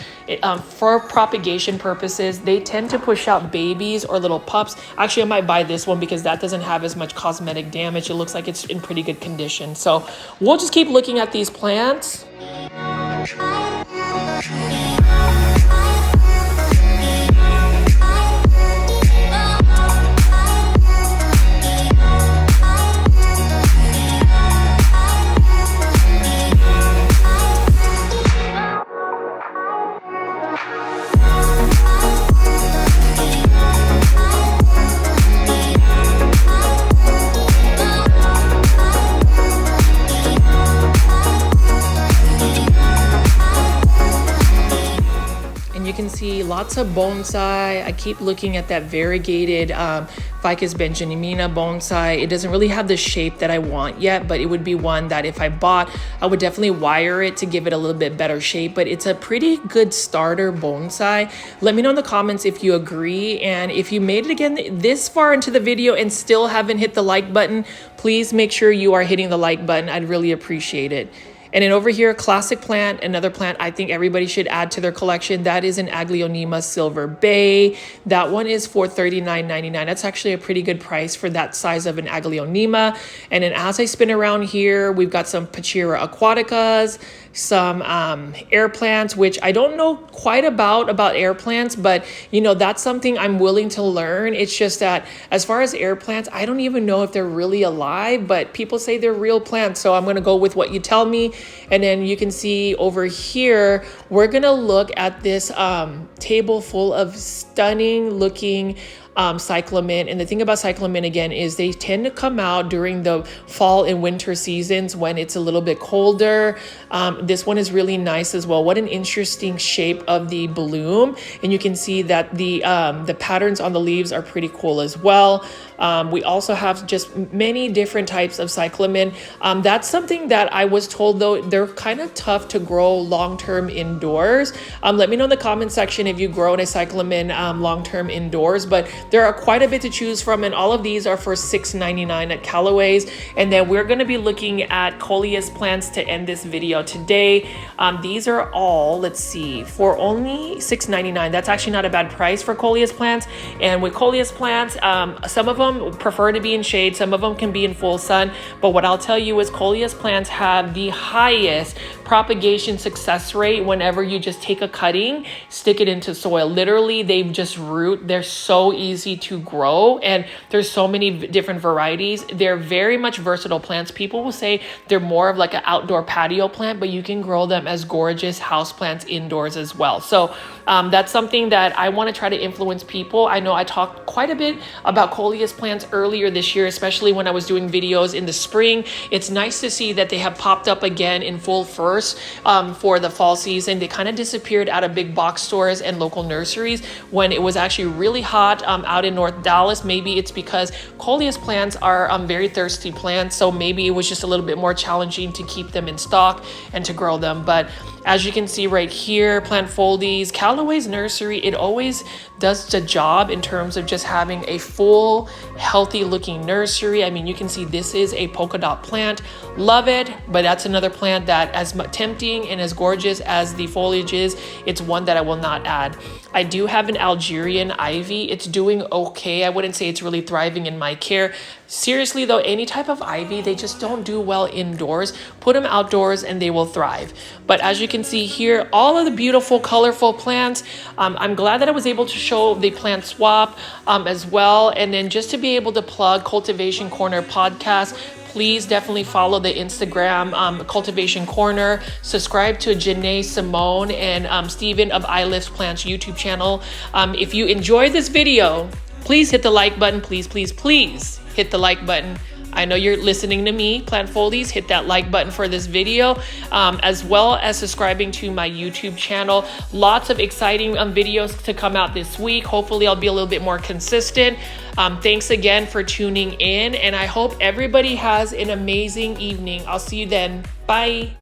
for propagation purposes, they tend to push out babies or little pups. Actually, I might buy this one because that doesn't have as much cosmetic damage. It looks like it's in pretty good condition. So we'll just keep looking at these plants. Lots of bonsai. I keep looking at that variegated Ficus benjamina bonsai. It doesn't really have the shape that I want yet, but it would be one that if I bought, I would definitely wire it to give it a little bit better shape. But it's a pretty good starter bonsai. Let me know in the comments if you agree, and if you made it again this far into the video and still haven't hit the like button, please make sure you are hitting the like button. I'd really appreciate it. And then over here, classic plant, another plant I think everybody should add to their collection. That is an Aglaonema Silver Bay. That one is for $39.99. That's actually a pretty good price for that size of an Aglaonema. And then as I spin around here, we've got some Pachira aquaticas, some air plants, which I don't know quite about air plants, but you know, that's something I'm willing to learn. It's just that as far as air plants, I don't even know if they're really alive, but people say they're real plants. So I'm gonna go with what you tell me. And then you can see over here, we're gonna look at this table full of stunning looking cyclamen. And the thing about cyclamen again is they tend to come out during the fall and winter seasons when it's a little bit colder. This one is really nice as well. What an interesting shape of the bloom. And you can see that the patterns on the leaves are pretty cool as well. We also have just many different types of cyclamen. That's something that I was told though, they're kind of tough to grow long-term indoors. Let me know in the comment section if you grow a cyclamen long-term indoors, but there are quite a bit to choose from, and all of these are for $6.99 at Callaway's. And then we're going to be looking at Coleus plants to end this video today. These are all, let's see, for only $6.99. That's actually not a bad price for Coleus plants. And with Coleus plants, some of them prefer to be in shade, some of them can be in full sun. But what I'll tell you is Coleus plants have the highest propagation success rate whenever you just take a cutting, stick it into soil. Literally, they just root. They're so easy to grow, and there's so many different varieties. They're very much versatile plants. People will say they're more of like an outdoor patio plant, but you can grow them as gorgeous house plants indoors as well. So that's something that I want to try to influence people. I know I talked quite a bit about Coleus plants earlier this year, especially when I was doing videos in the spring. It's nice to see that they have popped up again in full force for the fall season. They kind of disappeared out of big box stores and local nurseries when it was actually really hot out in North Dallas. Maybe it's because Coleus plants are very thirsty plants, so maybe it was just a little bit more challenging to keep them in stock and to grow them. But as you can see right here, Plant Foldies, Callaway's Nursery, it always does the job in terms of just having a full, healthy looking nursery. I mean, you can see this is a polka dot plant. Love it, but that's another plant that, as tempting and as gorgeous as the foliage is, it's one that I will not add. I do have an Algerian ivy. It's doing okay. I wouldn't say it's really thriving in my care. Seriously though, any type of ivy, they just don't do well indoors. Put them outdoors and they will thrive. But as you can see here, all of the beautiful, colorful plants. I'm glad that I was able to show the plant swap as well. And then just to be able to plug Cultivation Corner podcast, please definitely follow the Instagram Cultivation Corner. Subscribe to Janae Simone and Steven of I Lift Plants YouTube channel. If you enjoyed this video, please hit the like button. Please, please, please hit the like button. I know you're listening to me, Plant Foldies. Hit that like button for this video, as well as subscribing to my YouTube channel. Lots of exciting videos to come out this week. Hopefully I'll be a little bit more consistent. Thanks again for tuning in, and I hope everybody has an amazing evening. I'll see you then. Bye.